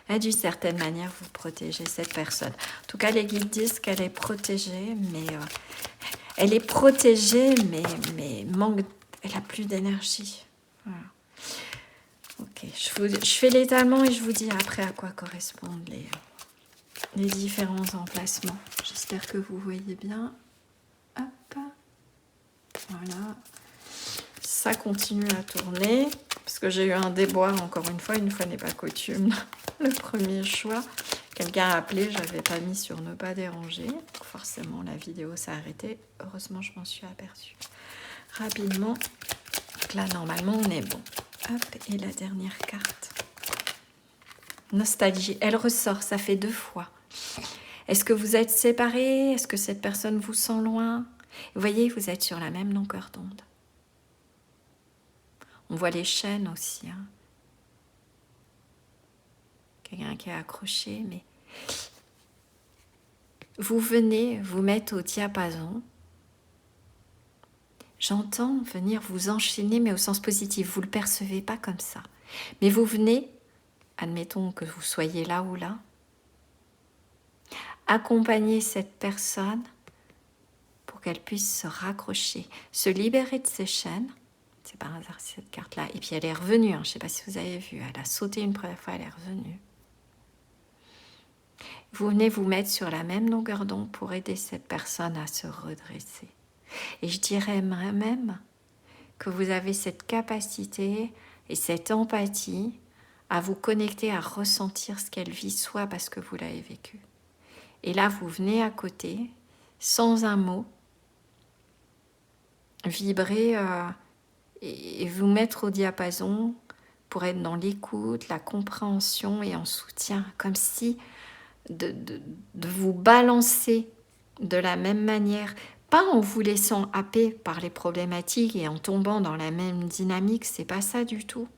Et d'une certaine manière, vous protégez cette personne. En tout cas, les guides disent qu'elle est protégée, mais elle est protégée, mais manque, elle a plus d'énergie. Voilà. Ok, je fais l'étalement et je vous dis après à quoi correspondent les différents emplacements. J'espère que vous voyez bien. Hop. Voilà. Ça continue à tourner, parce que j'ai eu un déboire encore une fois n'est pas coutume. Le premier choix, quelqu'un a appelé, j'avais pas mis sur ne pas déranger. Donc forcément, la vidéo s'est arrêtée. Heureusement, je m'en suis aperçue rapidement. Donc là, normalement, on est bon. Hop, et la dernière carte. Nostalgie, elle ressort, ça fait 2 fois. Est-ce que vous êtes séparés? Est-ce que cette personne vous sent loin? Vous voyez, vous êtes sur la même longueur d'onde. On voit les chaînes aussi. Hein. Quelqu'un qui est accroché, mais vous venez vous mettre au diapason. J'entends venir vous enchaîner, mais au sens positif. Vous ne le percevez pas comme ça. Mais vous venez, admettons que vous soyez là ou là, accompagner cette personne pour qu'elle puisse se raccrocher, se libérer de ses chaînes. C'est par hasard cette carte-là. Et puis elle est revenue, hein. Je ne sais pas si vous avez vu, elle a sauté une première fois, elle est revenue. Vous venez vous mettre sur la même longueur d'onde pour aider cette personne à se redresser. Et je dirais même que vous avez cette capacité et cette empathie à vous connecter, à ressentir ce qu'elle vit, soit parce que vous l'avez vécu. Et là, vous venez à côté, sans un mot, vibrer et vous mettre au diapason pour être dans l'écoute, la compréhension et en soutien, comme si de vous balancer de la même manière, pas en vous laissant happer par les problématiques et en tombant dans la même dynamique, c'est pas ça du tout.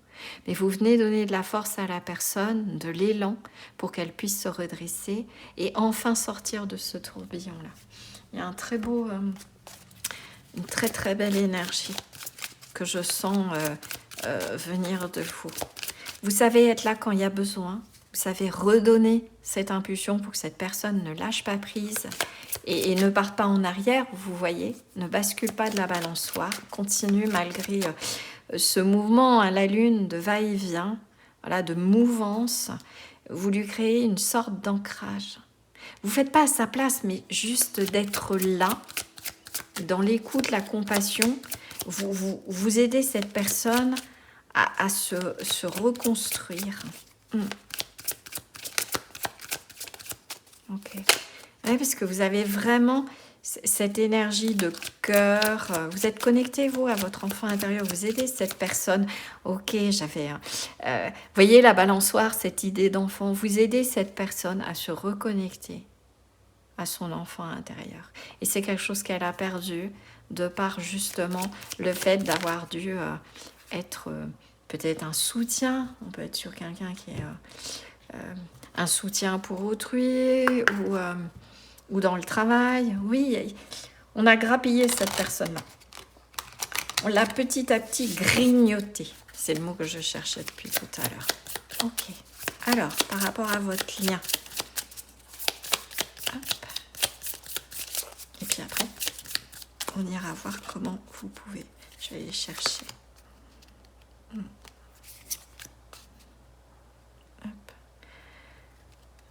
Mais vous venez donner de la force à la personne, de l'élan pour qu'elle puisse se redresser et enfin sortir de ce tourbillon-là. Il y a un très beau, une très très belle énergie que je sens venir de vous. Vous savez être là quand il y a besoin. Vous savez redonner cette impulsion pour que cette personne ne lâche pas prise et ne parte pas en arrière, vous voyez, ne bascule pas de la balançoire, continue malgré ce mouvement à la lune de va-et-vient, voilà, de mouvance. Vous lui créez une sorte d'ancrage. Vous ne faites pas à sa place, mais juste d'être là, dans l'écoute, la compassion, vous aidez cette personne à se reconstruire. Ok. Oui, parce que vous avez vraiment cette énergie de cœur. Vous êtes connecté, vous, à votre enfant intérieur. Vous aidez cette personne. Ok, j'avais... voyez la balançoire, cette idée d'enfant. Vous aidez cette personne à se reconnecter à son enfant intérieur. Et c'est quelque chose qu'elle a perdu de par justement le fait d'avoir dû être peut-être un soutien. On peut être sur quelqu'un qui est un soutien pour autrui ou dans le travail. Oui, on a grappillé cette personne-là. On l'a petit à petit grignoté. C'est le mot que je cherchais depuis tout à l'heure. Ok. Alors, par rapport à votre lien. Hop. Et puis après, on ira voir comment vous pouvez. Je vais aller chercher. Hop.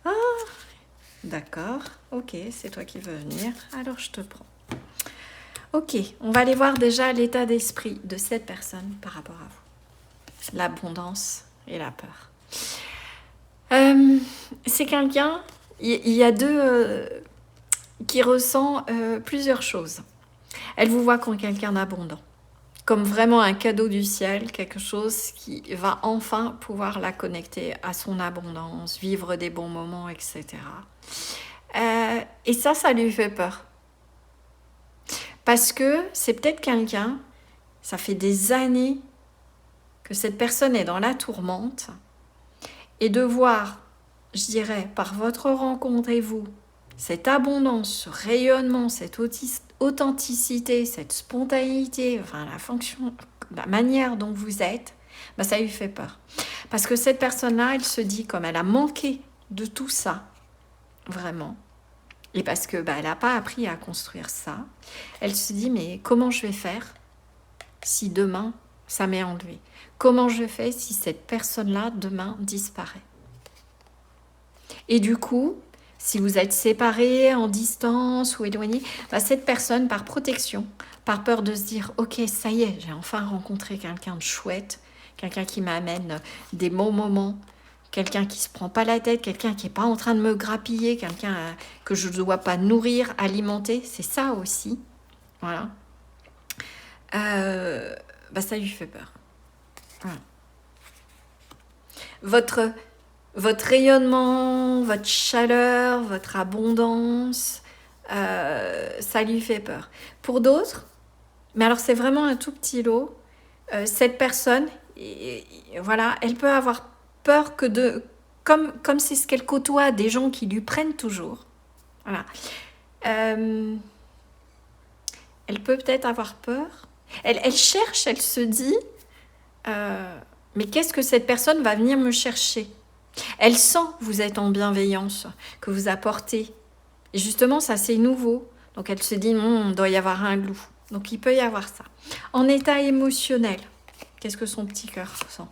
Ah, d'accord. Ok, c'est toi qui veux venir. Alors, je te prends. Ok, on va aller voir déjà l'état d'esprit de cette personne par rapport à vous. L'abondance et la peur. C'est quelqu'un, il y a deux qui ressent plusieurs choses. Elle vous voit comme quelqu'un d'abondant, comme vraiment un cadeau du ciel, quelque chose qui va enfin pouvoir la connecter à son abondance, vivre des bons moments, etc. Et ça lui fait peur. Parce que c'est peut-être quelqu'un, ça fait des années que cette personne est dans la tourmente, et de voir, je dirais, par votre rencontre et vous, cette abondance, ce rayonnement, cette authenticité, cette spontanéité, enfin la manière dont vous êtes, ben ça lui fait peur. Parce que cette personne-là, elle se dit, comme elle a manqué de tout ça, vraiment, et parce que elle n'a pas appris à construire ça, elle se dit, mais comment je vais faire si demain, ça m'est enlevé? Comment je fais si cette personne-là, demain, disparaît? Et du coup, si vous êtes séparés, en distance ou éloignés, cette personne, par protection, par peur de se dire « Ok, ça y est, j'ai enfin rencontré quelqu'un de chouette, quelqu'un qui m'amène des bons moments, quelqu'un qui ne se prend pas la tête, quelqu'un qui n'est pas en train de me grappiller, quelqu'un que je ne dois pas nourrir, alimenter. » C'est ça aussi. Voilà. Ça lui fait peur. Voilà. Votre rayonnement, votre chaleur, votre abondance, ça lui fait peur. Pour d'autres, mais alors c'est vraiment un tout petit lot, cette personne, voilà, elle peut avoir peur que comme c'est ce qu'elle côtoie, des gens qui lui prennent toujours. Voilà. Elle peut peut-être avoir peur. Elle cherche, elle se dit, mais qu'est-ce que cette personne va venir me chercher? Elle sent que vous êtes en bienveillance, que vous apportez. Et justement, ça c'est nouveau. Donc elle se dit, il doit y avoir un loup. Donc il peut y avoir ça. En état émotionnel, qu'est-ce que son petit cœur ressent?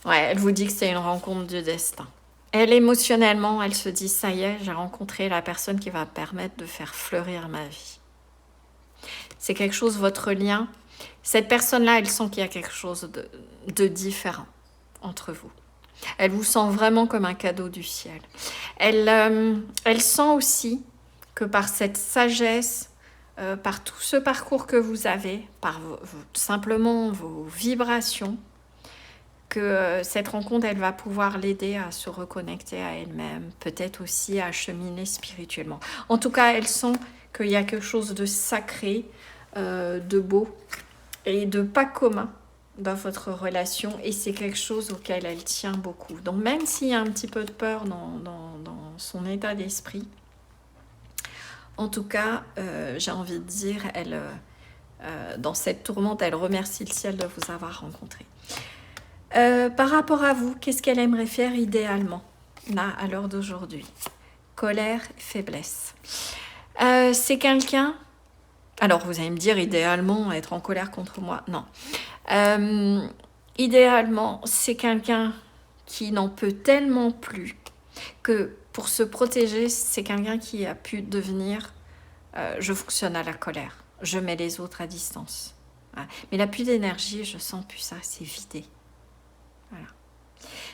Ouais, elle vous dit que c'est une rencontre du destin. Elle, émotionnellement, elle se dit, ça y est, j'ai rencontré la personne qui va me permettre de faire fleurir ma vie. C'est quelque chose, votre lien. Cette personne-là, elle sent qu'il y a quelque chose de différent entre vous. Elle vous sent vraiment comme un cadeau du ciel. Elle sent aussi que par cette sagesse, par tout ce parcours que vous avez, par simplement vos vibrations, que cette rencontre, elle va pouvoir l'aider à se reconnecter à elle-même, peut-être aussi à cheminer spirituellement. En tout cas, elle sent qu'il y a quelque chose de sacré, de beau et de pas commun dans votre relation, et c'est quelque chose auquel elle tient beaucoup. Donc même s'il y a un petit peu de peur dans son état d'esprit, en tout cas, j'ai envie de dire, elle, dans cette tourmente, elle remercie le ciel de vous avoir rencontré. Par rapport à vous, qu'est-ce qu'elle aimerait faire idéalement, là, à l'heure d'aujourd'hui? Colère, faiblesse. C'est quelqu'un... Alors, vous allez me dire, idéalement, être en colère contre moi. Non. Idéalement, c'est quelqu'un qui n'en peut tellement plus que pour se protéger, c'est quelqu'un qui a pu devenir je fonctionne à la colère, je mets les autres à distance. Voilà. Mais il n'a plus d'énergie, je sens plus ça, c'est vidé. Voilà.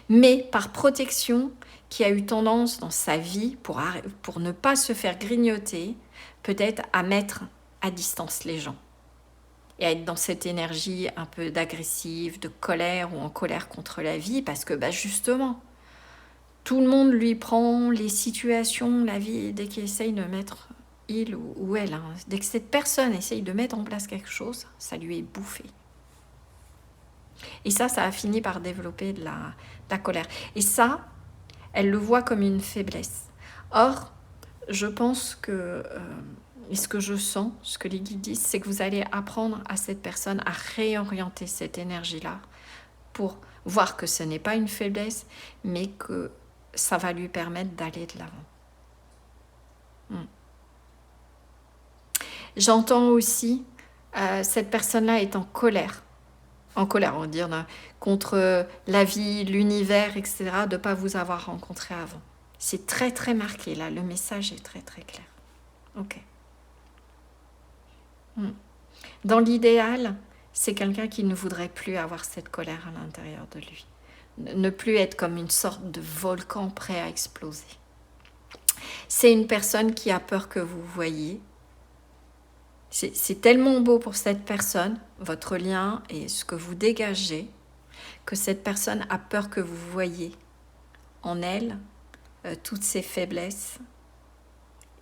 Mais par protection, qui a eu tendance dans sa vie, pour ne pas se faire grignoter, peut-être à mettre à distance les gens. Et à être dans cette énergie un peu d'agressive, de colère ou en colère contre la vie, parce que justement, tout le monde lui prend les situations, la vie, dès qu'il essaye de mettre, il ou elle, dès que cette personne essaye de mettre en place quelque chose, ça lui est bouffé. Et ça a fini par développer de la colère. Et ça, Elle le voit comme une faiblesse. Or, je pense que, et ce que je sens, ce que les guides disent, c'est que vous allez apprendre à cette personne à réorienter cette énergie-là pour voir que ce n'est pas une faiblesse, mais que ça va lui permettre d'aller de l'avant. J'entends aussi cette personne-là est en colère, on va dire, contre la vie, l'univers, etc., de ne pas vous avoir rencontré avant. C'est très très marqué là, le message est très très clair. Ok. Dans l'idéal, c'est quelqu'un qui ne voudrait plus avoir cette colère à l'intérieur de lui. Ne plus être comme une sorte de volcan prêt à exploser. C'est une personne qui a peur que vous voyiez. C'est tellement beau pour cette personne, votre lien et ce que vous dégagez, que cette personne a peur que vous voyiez en elle toutes ses faiblesses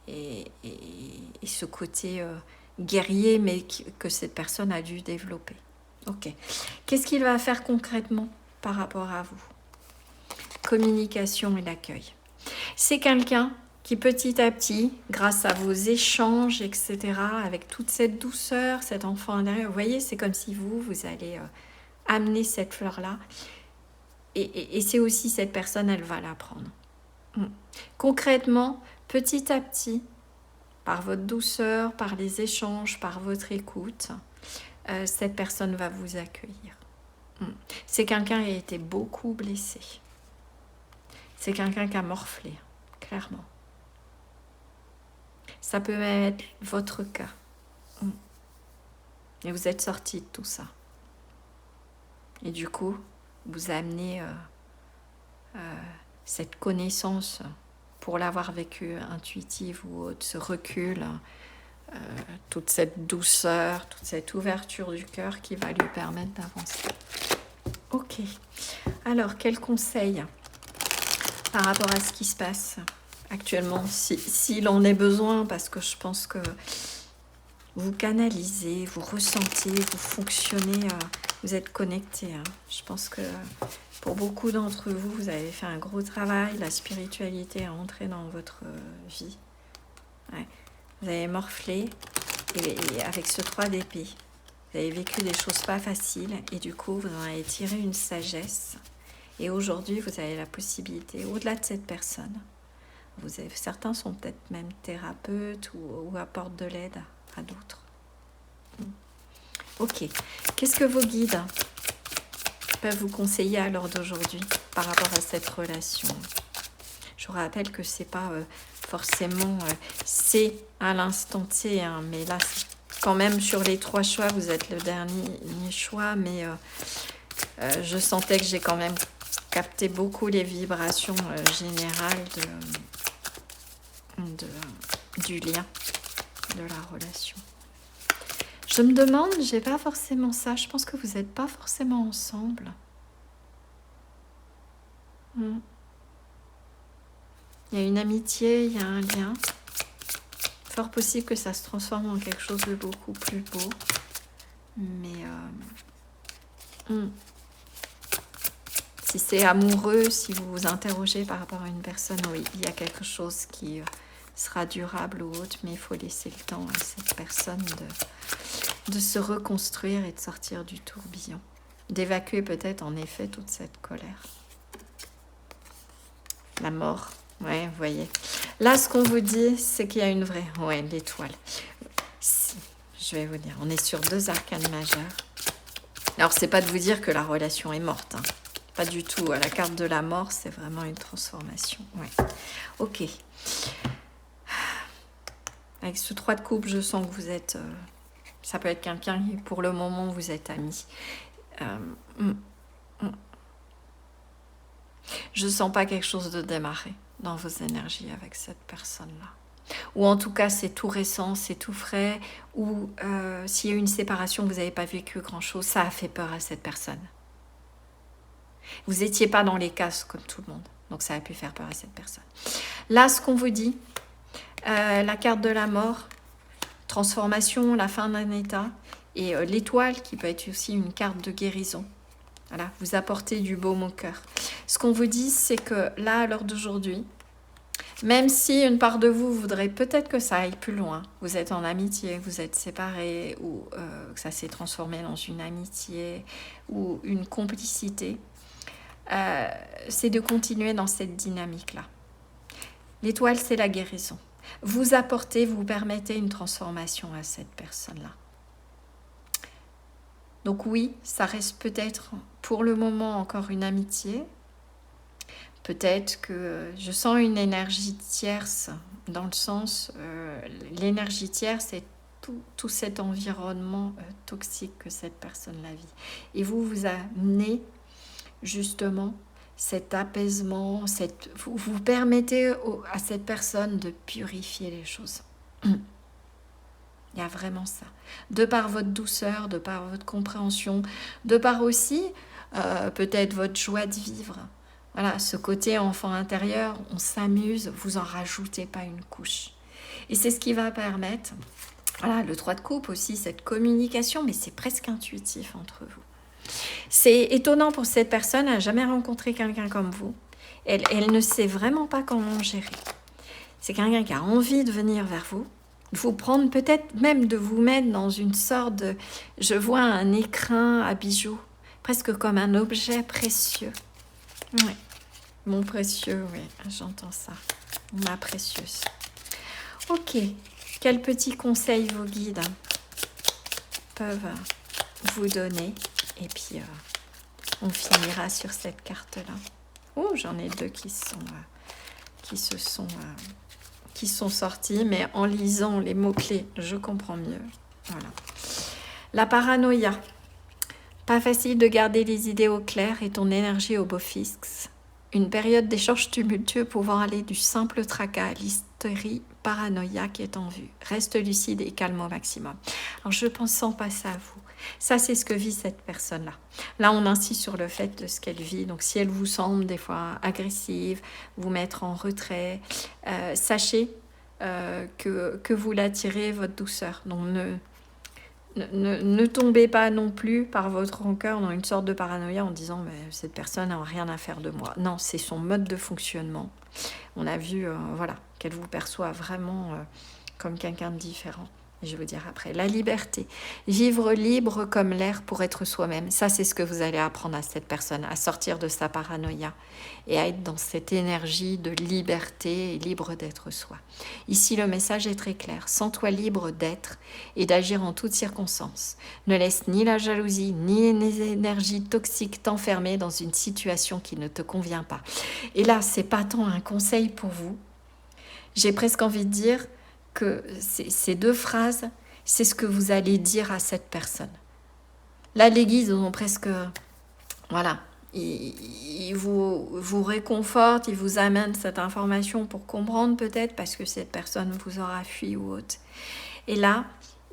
et ce côté guerrier, mais que cette personne a dû développer. Ok. Qu'est-ce qu'il va faire concrètement par rapport à vous? Communication et l'accueil. C'est quelqu'un qui petit à petit, grâce à vos échanges, etc., avec toute cette douceur, cet enfant intérieur, vous voyez, c'est comme si vous allez amener cette fleur-là. Et c'est aussi cette personne, elle va la prendre. Concrètement, petit à petit, par votre douceur, par les échanges, par votre écoute, cette personne va vous accueillir. C'est quelqu'un qui a été beaucoup blessé. C'est quelqu'un qui a morflé, clairement. Ça peut même être votre cas. Et vous êtes sorti de tout ça. Et du coup, vous amenez cette connaissance, pour l'avoir vécu intuitive ou autre, ce recul, toute cette douceur, toute cette ouverture du cœur qui va lui permettre d'avancer. Ok. Alors, quel conseil par rapport à ce qui se passe actuellement, s'il en est besoin, parce que je pense que vous canalisez, vous ressentez, vous fonctionnez, vous êtes connectés. Je pense que pour beaucoup d'entre vous, vous avez fait un gros travail, la spiritualité est entrée dans votre vie. Ouais. Vous avez morflé, et avec ce 3 d'épée, vous avez vécu des choses pas faciles, et du coup, vous en avez tiré une sagesse. Et aujourd'hui, vous avez la possibilité, au-delà de cette personne, certains sont peut-être même thérapeutes ou apportent de l'aide à d'autres. Ok. Qu'est-ce que vos guides peuvent vous conseiller à l'heure d'aujourd'hui par rapport à cette relation? Je vous rappelle que c'est pas forcément c'est à l'instant T, mais là, quand même, sur les 3 choix, vous êtes le dernier choix, mais je sentais que j'ai quand même capté beaucoup les vibrations générales du lien, de la relation. Je me demande, j'ai pas forcément ça, je pense que vous n'êtes pas forcément ensemble. Il y a une amitié, il y a un lien. Fort possible que ça se transforme en quelque chose de beaucoup plus beau. Mais si c'est amoureux, si vous vous interrogez par rapport à une personne, oui, il y a quelque chose qui sera durable ou autre, mais il faut laisser le temps à cette personne de se reconstruire et de sortir du tourbillon. D'évacuer peut-être en effet toute cette colère. La mort, ouais, vous voyez. Là, ce qu'on vous dit, c'est qu'il y a une vraie... Ouais, l'étoile. Je vais vous dire, on est sur 2 arcanes majeures. Alors, c'est pas de vous dire que la relation est morte, Pas du tout. La carte de la mort, c'est vraiment une transformation. Ouais. Ok. Avec ce 3 de coupe, je sens que vous êtes... ça peut être quelqu'un qui, pour le moment, vous êtes amis. Je ne sens pas quelque chose de démarré dans vos énergies avec cette personne-là. Ou en tout cas, c'est tout récent, c'est tout frais. Ou s'il y a eu une séparation, vous n'avez pas vécu grand-chose, ça a fait peur à cette personne. Vous n'étiez pas dans les cases comme tout le monde. Donc ça a pu faire peur à cette personne. Là, ce qu'on vous dit, la carte de la mort, transformation, la fin d'un état, et l'étoile qui peut être aussi une carte de guérison. Voilà, vous apportez du baume au cœur. Ce qu'on vous dit, c'est que là, à l'heure d'aujourd'hui, même si une part de vous voudrait peut-être que ça aille plus loin, vous êtes en amitié, vous êtes séparés, ou que ça s'est transformé dans une amitié ou une complicité, c'est de continuer dans cette dynamique-là. L'étoile, c'est la guérison. Vous apportez, vous permettez une transformation à cette personne-là. Donc oui, ça reste peut-être pour le moment encore une amitié. Peut-être que je sens une énergie tierce, dans le sens, l'énergie tierce, c'est tout cet environnement toxique que cette personne-là vit. Et vous amenez justement cet apaisement, vous permettez à cette personne de purifier les choses. Il y a vraiment ça. De par votre douceur, de par votre compréhension, de par aussi peut-être votre joie de vivre. Voilà, ce côté enfant intérieur, on s'amuse, vous en rajoutez pas une couche. Et c'est ce qui va permettre, voilà, le 3 de coupe aussi, cette communication, mais c'est presque intuitif entre vous. C'est étonnant pour cette personne, elle n'a jamais rencontré quelqu'un comme vous. Elle ne sait vraiment pas comment gérer. C'est quelqu'un qui a envie de venir vers vous, de vous prendre, peut-être même de vous mettre dans une sorte de... Je vois un écrin à bijoux, presque comme un objet précieux. Oui, mon précieux, oui, j'entends ça. Ma précieuse. Ok, quels petits conseils vos guides peuvent vous donner? Et puis, on finira sur cette carte-là. Oh, j'en ai deux qui sont sortis, mais en lisant les mots-clés, je comprends mieux. Voilà. La paranoïa. Pas facile de garder les idées au clair et ton énergie au beau fixe. Une période d'échange tumultueux pouvant aller du simple tracas à l'hystérie paranoïaque est en vue. Reste lucide et calme au maximum. Alors je pense sans passer à vous. Ça, c'est ce que vit cette personne-là. Là, on insiste sur le fait de ce qu'elle vit. Donc, si elle vous semble des fois agressive, vous mettre en retrait, sachez que vous l'attirez, votre douceur. Donc, ne tombez pas non plus par votre rancœur dans une sorte de paranoïa en disant mais cette personne n'a rien à faire de moi. Non, c'est son mode de fonctionnement. On a vu voilà, qu'elle vous perçoit vraiment comme quelqu'un de différent. Et je vais vous dire après, la liberté. Vivre libre comme l'air pour être soi-même. Ça, c'est ce que vous allez apprendre à cette personne, à sortir de sa paranoïa et à être dans cette énergie de liberté et libre d'être soi. Ici, le message est très clair. Sens-toi libre d'être et d'agir en toutes circonstances. Ne laisse ni la jalousie, ni les énergies toxiques t'enfermer dans une situation qui ne te convient pas. Et là, c'est pas tant un conseil pour vous. J'ai presque envie de dire que ces deux phrases, c'est ce que vous allez dire à cette personne. Là, les guides ont presque... Voilà, ils vous réconfortent, ils vous amènent cette information pour comprendre peut-être, parce que cette personne vous aura fui ou autre. Et là,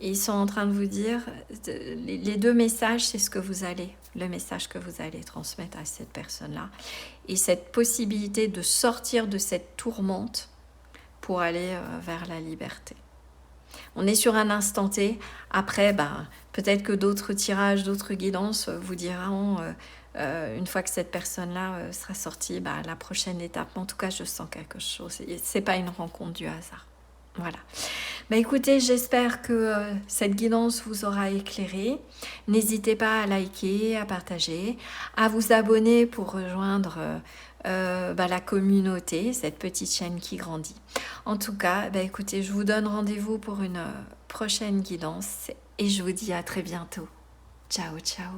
ils sont en train de vous dire, les deux messages, c'est ce que vous allez, le message que vous allez transmettre à cette personne-là. Et cette possibilité de sortir de cette tourmente pour aller vers la liberté. On est sur un instant T. Après, peut-être que d'autres tirages, d'autres guidances vous diront, une fois que cette personne-là sera sortie, la prochaine étape. En tout cas, je sens quelque chose. C'est pas une rencontre du hasard. Voilà. Écoutez, j'espère que cette guidance vous aura éclairé. N'hésitez pas à liker, à partager, à vous abonner pour rejoindre la communauté, cette petite chaîne qui grandit. En tout cas, écoutez, je vous donne rendez-vous pour une prochaine guidance et je vous dis à très bientôt. Ciao, ciao.